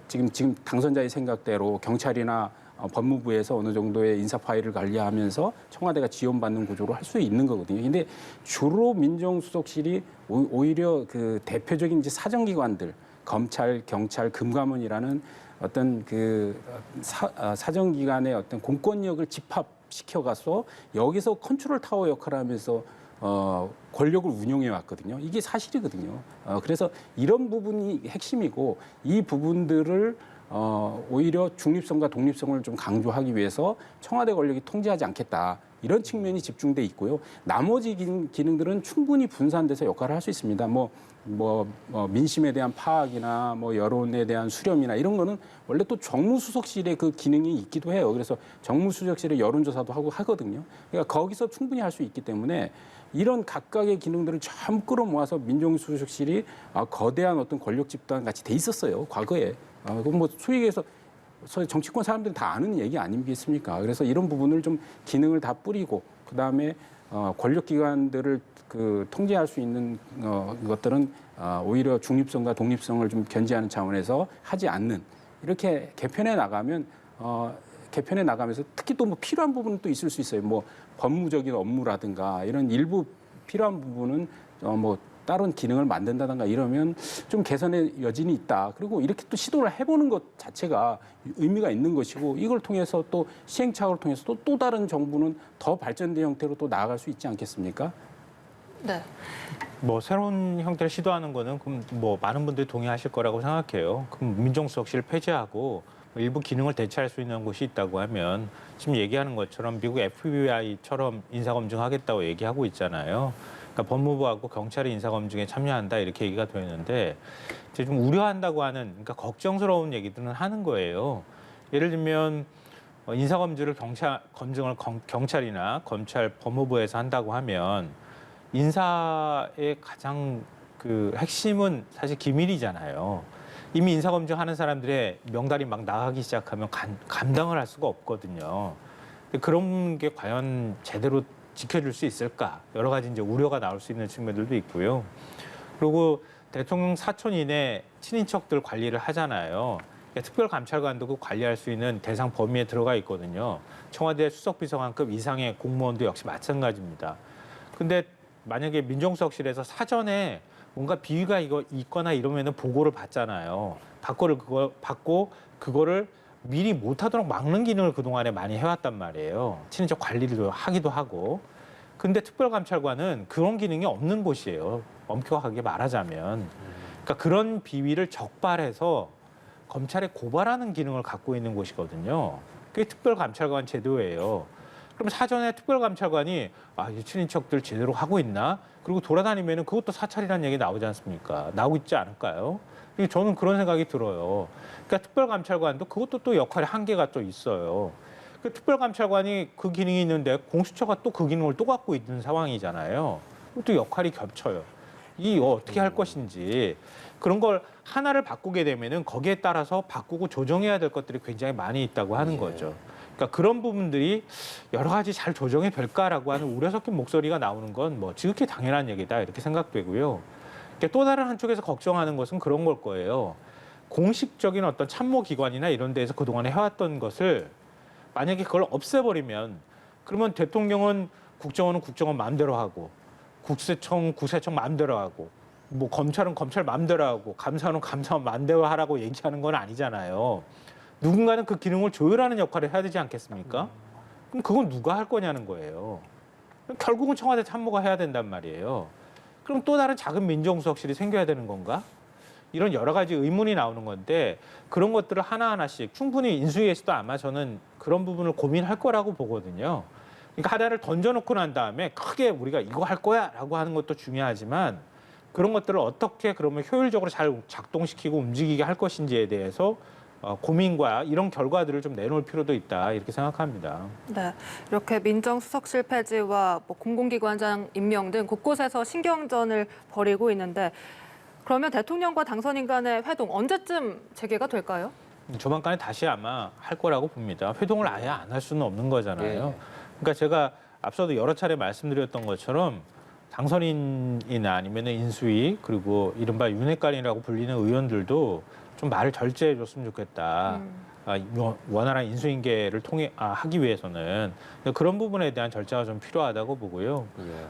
지금 당선자의 생각대로 경찰이나 법무부에서 어느 정도의 인사 파일을 관리하면서 청와대가 지원받는 구조로 할 수 있는 거거든요. 근데 주로 민정수석실이 오히려 대표적인 이제 사정기관들, 검찰, 경찰, 금감원이라는 어떤 사정기관의 어떤 공권력을 집합시켜가서 여기서 컨트롤 타워 역할을 하면서 권력을 운용해 왔거든요. 이게 사실이거든요. 그래서 이런 부분이 핵심이고 이 부분들을 오히려 중립성과 독립성을 좀 강조하기 위해서 청와대 권력이 통제하지 않겠다. 이런 측면이 집중돼 있고요. 나머지 기능들은 충분히 분산돼서 역할을 할 수 있습니다. 민심에 대한 파악이나 여론에 대한 수렴이나 이런 거는 원래 또 정무수석실의 그 기능이 있기도 해요. 그래서 정무수석실의 여론조사도 하고 하거든요. 그러니까 거기서 충분히 할 수 있기 때문에 이런 각각의 기능들을 전부 끌어모아서 민정수석실이 거대한 어떤 권력 집단 같이 돼 있었어요. 과거에. 그건 소위 얘기해서 정치권 사람들이 다 아는 얘기 아니겠습니까? 그래서 이런 부분을 좀 기능을 다 뿌리고 그다음에 권력기관들을 통제할 수 있는 것들은 오히려 중립성과 독립성을 좀 견지하는 차원에서 하지 않는 이렇게 개편해 나가면서 특히 또 필요한 부분은 또 있을 수 있어요. 법무적인 업무라든가 이런 일부 필요한 부분은 다른 기능을 만든다든가 이러면 좀 개선의 여진이 있다. 그리고 이렇게 또 시도를 해보는 것 자체가 의미가 있는 것이고 이걸 통해서 또 시행착오를 통해서 또 다른 정부는 더 발전된 형태로 또 나아갈 수 있지 않겠습니까? 네. 새로운 형태를 시도하는 거는 그럼 많은 분들이 동의하실 거라고 생각해요. 그럼 민정수석실 폐지하고 일부 기능을 대체할 수 있는 곳이 있다고 하면 지금 얘기하는 것처럼 미국 FBI처럼 인사검증하겠다고 얘기하고 있잖아요. 그러니까 법무부하고 경찰이 인사검증에 참여한다 이렇게 얘기가 되는데 이제 좀 우려한다고 하는 그러니까 걱정스러운 얘기들은 하는 거예요. 예를 들면 인사검증을 경찰이나 검찰 법무부에서 한다고 하면 인사의 가장 핵심은 사실 기밀이잖아요. 이미 인사검증하는 사람들의 명단이 막 나가기 시작하면 감당을 할 수가 없거든요. 근데 그런 게 과연 제대로 지켜줄 수 있을까? 여러 가지 이제 우려가 나올 수 있는 측면들도 있고요. 그리고 대통령 사촌 이내 친인척들 관리를 하잖아요. 그러니까 특별감찰관도 그 관리할 수 있는 대상 범위에 들어가 있거든요. 청와대 수석비서관급 이상의 공무원도 역시 마찬가지입니다. 근데 만약에 민정수석실에서 사전에 뭔가 비위가 있거나 이러면은 보고를 받잖아요. 받고 그거를 미리 못하도록 막는 기능을 그동안에 많이 해왔단 말이에요. 친인척 관리를 하기도 하고. 근데 특별감찰관은 그런 기능이 없는 곳이에요. 엄격하게 말하자면. 그러니까 그런 비위를 적발해서 검찰에 고발하는 기능을 갖고 있는 곳이거든요. 그게 특별감찰관 제도예요. 그럼 사전에 특별감찰관이 이 친인척들 제대로 하고 있나? 그리고 돌아다니면은 그것도 사찰이라는 얘기 나오지 않습니까? 나오고 있지 않을까요? 저는 그런 생각이 들어요. 그러니까 특별감찰관도 그것도 또 역할의 한계가 또 있어요. 그 특별감찰관이 그 기능이 있는데 공수처가 또 그 기능을 또 갖고 있는 상황이잖아요. 또 역할이 겹쳐요. 어떻게 할 것인지 그런 걸 하나를 바꾸게 되면은 거기에 따라서 바꾸고 조정해야 될 것들이 굉장히 많이 있다고 하는 거죠. 그러니까 그런 부분들이 여러 가지 잘 조정이 될까라고 하는 우려 섞인 목소리가 나오는 건 지극히 당연한 얘기다 이렇게 생각되고요. 또 다른 한쪽에서 걱정하는 것은 그런 걸 거예요. 공식적인 어떤 참모기관이나 이런 데에서 그동안에 해왔던 것을 만약에 그걸 없애버리면 그러면 대통령은 국정원은 국정원 마음대로 하고 국세청 마음대로 하고 검찰은 검찰 마음대로 하고 감사원은 감사원 마음대로 하라고 얘기하는 건 아니잖아요. 누군가는 그 기능을 조율하는 역할을 해야 되지 않겠습니까? 그럼 그건 누가 할 거냐는 거예요. 결국은 청와대 참모가 해야 된단 말이에요. 그럼 또 다른 작은 민정수석실이 생겨야 되는 건가? 이런 여러 가지 의문이 나오는 건데 그런 것들을 하나하나씩 충분히 인수위에서도 아마 저는 그런 부분을 고민할 거라고 보거든요. 그러니까 하나를 던져놓고 난 다음에 크게 우리가 이거 할 거야 라고 하는 것도 중요하지만 그런 것들을 어떻게 그러면 효율적으로 잘 작동시키고 움직이게 할 것인지에 대해서 고민과 이런 결과들을 좀 내놓을 필요도 있다 이렇게 생각합니다. 네, 이렇게 민정수석실 폐지와 공공기관장 임명 등 곳곳에서 신경전을 벌이고 있는데 그러면 대통령과 당선인 간의 회동 언제쯤 재개가 될까요? 조만간에 다시 아마 할 거라고 봅니다. 회동을 아예 안 할 수는 없는 거잖아요. 그러니까 제가 앞서도 여러 차례 말씀드렸던 것처럼 당선인이나 아니면 인수위 그리고 이른바 윤핵관이라고 불리는 의원들도 좀 말을 절제해 줬으면 좋겠다. 원활한 인수인계를 하기 위해서는 그런 부분에 대한 절차가 좀 필요하다고 보고요.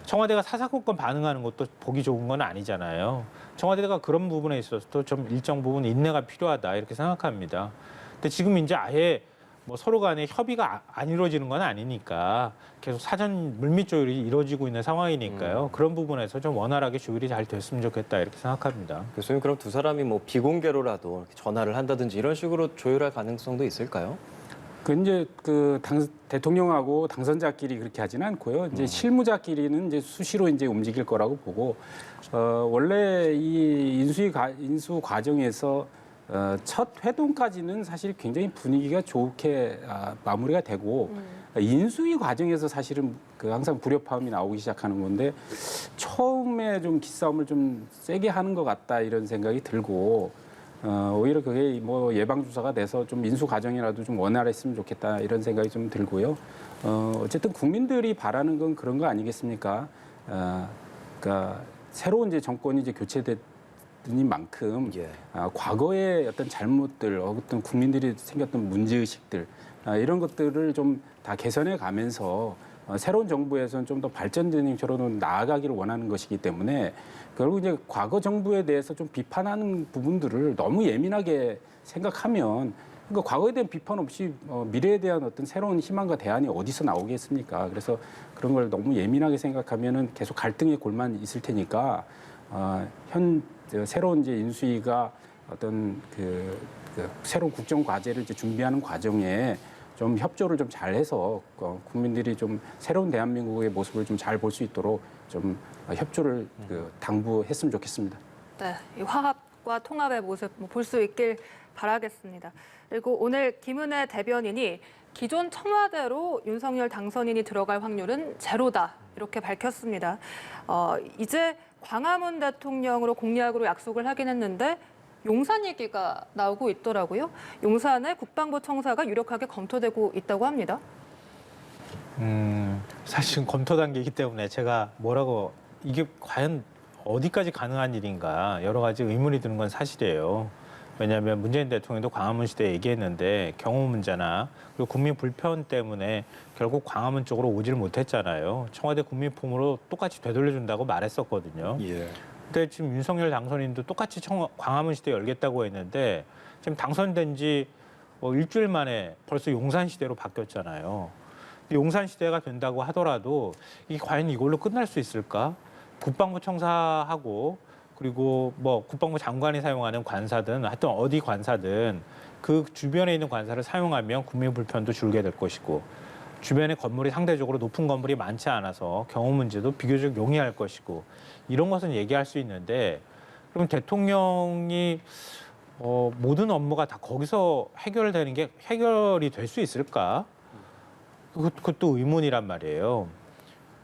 청와대가 사사건건 반응하는 것도 보기 좋은 건 아니잖아요. 청와대가 그런 부분에 있어서도 좀 일정 부분 인내가 필요하다 이렇게 생각합니다. 근데 지금 이제 아예 서로 간에 협의가 안 이루어지는 건 아니니까 계속 사전 물밑 조율이 이루어지고 있는 상황이니까요. 그런 부분에서 좀 원활하게 조율이 잘 됐으면 좋겠다 이렇게 생각합니다. 교수님 그럼 두 사람이 비공개로라도 전화를 한다든지 이런 식으로 조율할 가능성도 있을까요? 이제 대통령하고 당선자끼리 그렇게 하지는 않고요. 이제 실무자끼리는 이제 수시로 이제 움직일 거라고 보고 원래 이 인수 과정에서 첫 회동까지는 사실 굉장히 분위기가 좋게 마무리가 되고 인수위 과정에서 사실은 항상 불협화음이 나오기 시작하는 건데 처음에 좀 기싸움을 좀 세게 하는 것 같다 이런 생각이 들고 오히려 그게 뭐 예방주사가 돼서 좀 인수 과정이라도 좀 원활했으면 좋겠다 이런 생각이 좀 들고요. 어쨌든 국민들이 바라는 건 그런 거 아니겠습니까? 그러니까 새로운 이제 정권이 이제 교체되니만큼 과거의 어떤 잘못들, 어떤 국민들이 생겼던 문제의식들 이런 것들을 좀 다 개선해 가면서 새로운 정부에서는 좀 더 발전된 형태로 나아가기를 원하는 것이기 때문에 결국 이제 과거 정부에 대해서 좀 비판하는 부분들을 너무 예민하게 생각하면 그러니까 과거에 대한 비판 없이 미래에 대한 어떤 새로운 희망과 대안이 어디서 나오겠습니까? 그래서 그런 걸 너무 예민하게 생각하면은 계속 갈등의 골만 있을 테니까 새로운 이제 인수위가 어떤 그 새로운 국정 과제를 이제 준비하는 과정에 좀 협조를 좀 잘해서 국민들이 좀 새로운 대한민국의 모습을 좀 잘 볼 수 있도록 좀 협조를 당부했으면 좋겠습니다. 네, 이 화합과 통합의 모습 볼 수 있길 바라겠습니다. 그리고 오늘 김은혜 대변인이 기존 청와대로 윤석열 당선인이 들어갈 확률은 제로다 이렇게 밝혔습니다. 이제 광화문 대통령으로 공약으로 약속을 하긴 했는데 용산 얘기가 나오고 있더라고요. 용산의 국방부 청사가 유력하게 검토되고 있다고 합니다. 사실은 검토 단계이기 때문에 제가 이게 과연 어디까지 가능한 일인가 여러 가지 의문이 드는 건 사실이에요. 왜냐하면 문재인 대통령도 광화문 시대에 얘기했는데 경호 문제나 그리고 국민 불편 때문에 결국 광화문 쪽으로 오지를 못했잖아요. 청와대 국민품으로 똑같이 되돌려준다고 말했었거든요. 근데 지금 윤석열 당선인도 똑같이 광화문 시대 열겠다고 했는데 지금 당선된 지 일주일 만에 벌써 용산 시대로 바뀌었잖아요. 용산 시대가 된다고 하더라도 이게 과연 이걸로 끝날 수 있을까? 국방부 청사하고 그리고 뭐 국방부 장관이 사용하는 관사든 하여튼 어디 관사든 그 주변에 있는 관사를 사용하면 국민 불편도 줄게 될 것이고 주변에 건물이 상대적으로 높은 건물이 많지 않아서 경호 문제도 비교적 용이할 것이고 이런 것은 얘기할 수 있는데 그럼 대통령이 모든 업무가 다 거기서 해결되는 게 해결이 될 수 있을까? 그것도 의문이란 말이에요.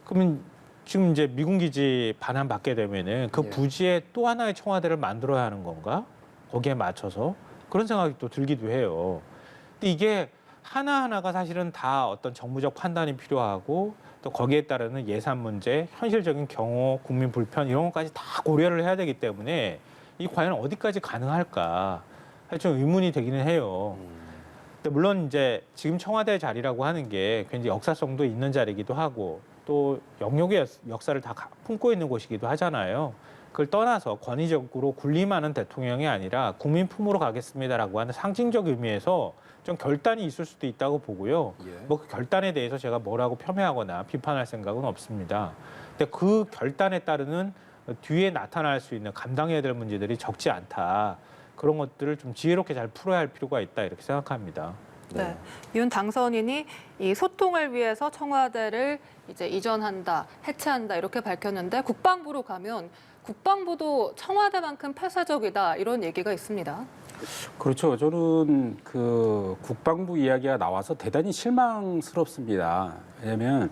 그러면 지금 이제 미군 기지 반환받게 되면은 그 부지에 또 하나의 청와대를 만들어야 하는 건가? 거기에 맞춰서 그런 생각이 또 들기도 해요. 근데 이게 하나하나가 사실은 다 어떤 정무적 판단이 필요하고 또 거기에 따르는 예산 문제, 현실적인 경호, 국민 불편 이런 것까지 다 고려를 해야 되기 때문에 이 과연 어디까지 가능할까? 사실 좀 의문이 되기는 해요. 근데 물론 이제 지금 청와대 자리라고 하는 게 굉장히 역사성도 있는 자리이기도 하고 또 영역의 역사를 다 품고 있는 곳이기도 하잖아요. 그걸 떠나서 권위적으로 군림하는 대통령이 아니라 국민 품으로 가겠습니다라고 하는 상징적 의미에서 좀 결단이 있을 수도 있다고 보고요. 뭐 그 결단에 대해서 제가 뭐라고 폄훼하거나 비판할 생각은 없습니다. 근데 그 결단에 따르는 뒤에 나타날 수 있는 감당해야 될 문제들이 적지 않다. 그런 것들을 좀 지혜롭게 잘 풀어야 할 필요가 있다 이렇게 생각합니다. 네. 윤 당선인이 이 소통을 위해서 청와대를 이제 이전한다, 해체한다 이렇게 밝혔는데 국방부로 가면 국방부도 청와대만큼 폐쇄적이다 이런 얘기가 있습니다. 그렇죠. 저는 그 국방부 이야기가 나와서 대단히 실망스럽습니다. 왜냐하면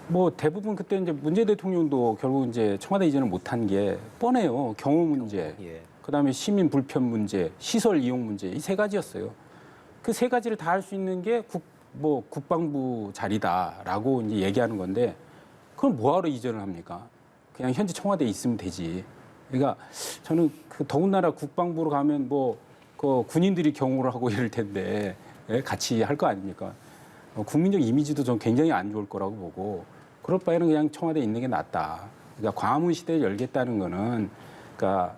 뭐 대부분 그때 이제 문재인 대통령도 결국 이제 청와대 이전을 못한 게 뻔해요. 경호 문제, 그다음에 시민 불편 문제, 시설 이용 문제 이 세 가지였어요. 그 세 가지를 다 할 수 있는 게 국방부 자리다라고 이제 얘기하는 건데 그럼 뭐하러 이전을 합니까? 그냥 현재 청와대에 있으면 되지. 그러니까 저는 더군다나 국방부로 가면 그 군인들이 경호를 하고 이럴 텐데 같이 할 거 아닙니까? 국민적 이미지도 좀 굉장히 안 좋을 거라고 보고 그럴 바에는 그냥 청와대에 있는 게 낫다. 그러니까 광화문 시대를 열겠다는 거는 그러니까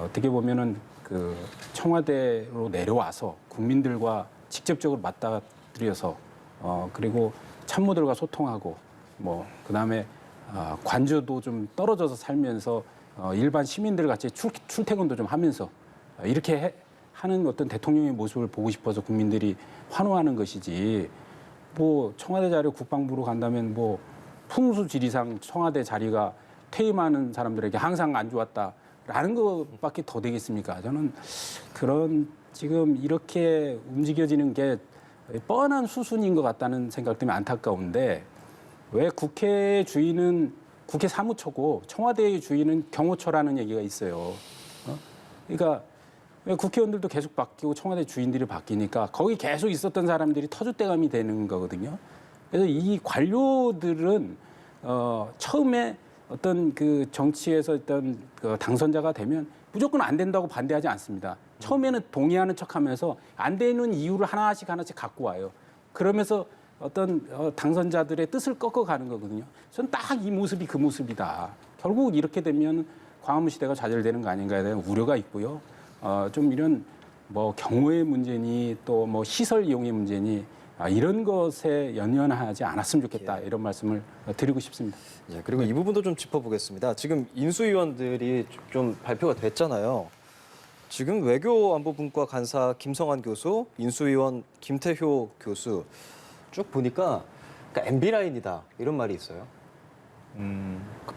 어떻게 보면은 그 청와대로 내려와서 국민들과 직접적으로 맞닥뜨려서 그리고 참모들과 소통하고 그다음에 관저도 좀 떨어져서 살면서 일반 시민들 같이 출퇴근도 좀 하면서 이렇게 하는 어떤 대통령의 모습을 보고 싶어서 국민들이 환호하는 것이지 뭐 청와대 자리 국방부로 간다면 뭐 풍수지리상 청와대 자리가 퇴임하는 사람들에게 항상 안 좋았다라는 것밖에 더 되겠습니까? 저는 그런 지금 이렇게 움직여지는 게 뻔한 수순인 것 같다는 생각 때문에 안타까운데 왜 국회의 주인은 국회 사무처고 청와대의 주인은 경호처라는 얘기가 있어요. 그러니까 왜 국회의원들도 계속 바뀌고 청와대 주인들이 바뀌니까 거기 계속 있었던 사람들이 터줏대감이 되는 거거든요. 그래서 이 관료들은 처음에 어떤 그 정치에서 어떤 그 당선자가 되면 무조건 안 된다고 반대하지 않습니다. 처음에는 동의하는 척하면서 안 되는 이유를 하나씩 갖고 와요. 그러면서 어떤 당선자들의 뜻을 꺾어가는 거거든요. 저는 딱 이 모습이 그 모습이다. 결국 이렇게 되면 광화문 시대가 좌절되는 거 아닌가에 대한 우려가 있고요. 좀 이런 뭐 경호의 문제니 또 뭐 시설 이용의 문제니 이런 것에 연연하지 않았으면 좋겠다 이런 말씀을 드리고 싶습니다. 예, 그리고 이 부분도 좀 짚어보겠습니다. 지금 인수위원들이 좀 발표가 됐잖아요. 지금 외교안보분과 간사 김성환 교수, 인수위원 김태효 교수 쭉 보니까 그러니까 MB 라인이다 이런 말이 있어요.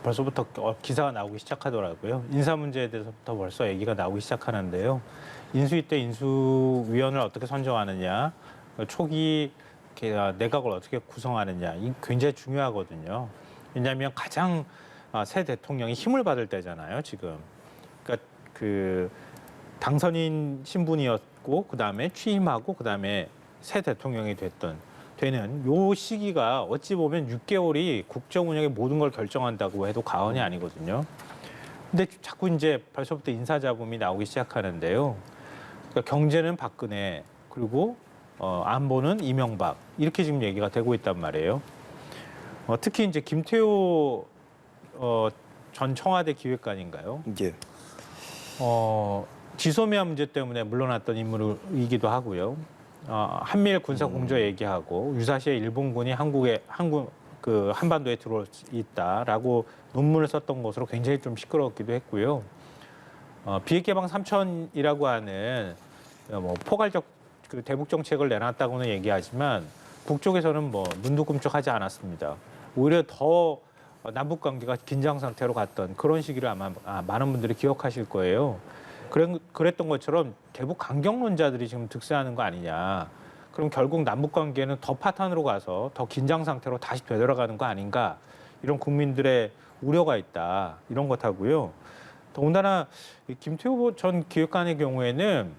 벌써부터 기사가 나오기 시작하더라고요. 인사 문제에 대해서부터 벌써 얘기가 나오기 시작하는데요. 인수위 때 인수위원을 어떻게 선정하느냐, 초기 내각을 어떻게 구성하느냐, 이 굉장히 중요하거든요. 왜냐하면 가장 새 대통령이 힘을 받을 때잖아요, 지금. 그러니까 그 당선인 신분이었고, 그 다음에 취임하고, 그 다음에 새 대통령이 되는 요 시기가 어찌 보면 6개월이 국정 운영의 모든 걸 결정한다고 해도 과언이 아니거든요. 근데 자꾸 이제 벌써부터 인사잡음이 나오기 시작하는데요. 그러니까 경제는 박근혜, 그리고 안보는 이명박 이렇게 지금 얘기가 되고 있단 말이에요. 특히 이제 김태호 전 청와대 기획관인가요? 예. 지소미아 문제 때문에 물러났던 인물이기도 하고요. 한미일 군사 공조 얘기하고 유사시에 일본군이 한반도에 들어올 수 있다라고 논문을 썼던 것으로 굉장히 좀 시끄러웠기도 했고요. 비핵개방 3천이라고 하는 뭐 포괄적 그 대북 정책을 내놨다고는 얘기하지만 북쪽에서는 뭐 눈도 끔찍하지 않았습니다. 오히려 더 남북 관계가 긴장 상태로 갔던 그런 시기를 아마 많은 분들이 기억하실 거예요. 그랬던 것처럼 대북 강경론자들이 지금 득세하는 거 아니냐. 그럼 결국 남북 관계는 더 파탄으로 가서 더 긴장 상태로 다시 되돌아가는 거 아닌가. 이런 국민들의 우려가 있다. 이런 것하고요. 더군다나 김태호 전 기획관의 경우에는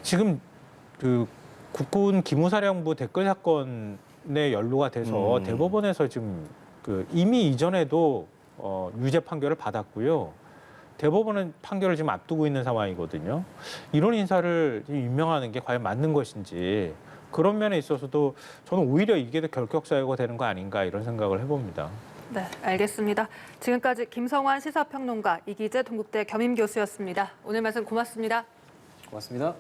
지금 그 국군 기무사령부 댓글 사건에 연루가 돼서 대법원에서 지금 그 이미 이전에도 유죄 판결을 받았고요. 대법원은 판결을 지금 앞두고 있는 상황이거든요. 이런 인사를 임명하는 게 과연 맞는 것인지 그런 면에 있어서도 저는 오히려 이게 더 결격사유가 되는 거 아닌가 이런 생각을 해봅니다. 네, 알겠습니다. 지금까지 김성환 시사평론가, 이기재 동국대 겸임교수였습니다. 오늘 말씀 고맙습니다. 고맙습니다.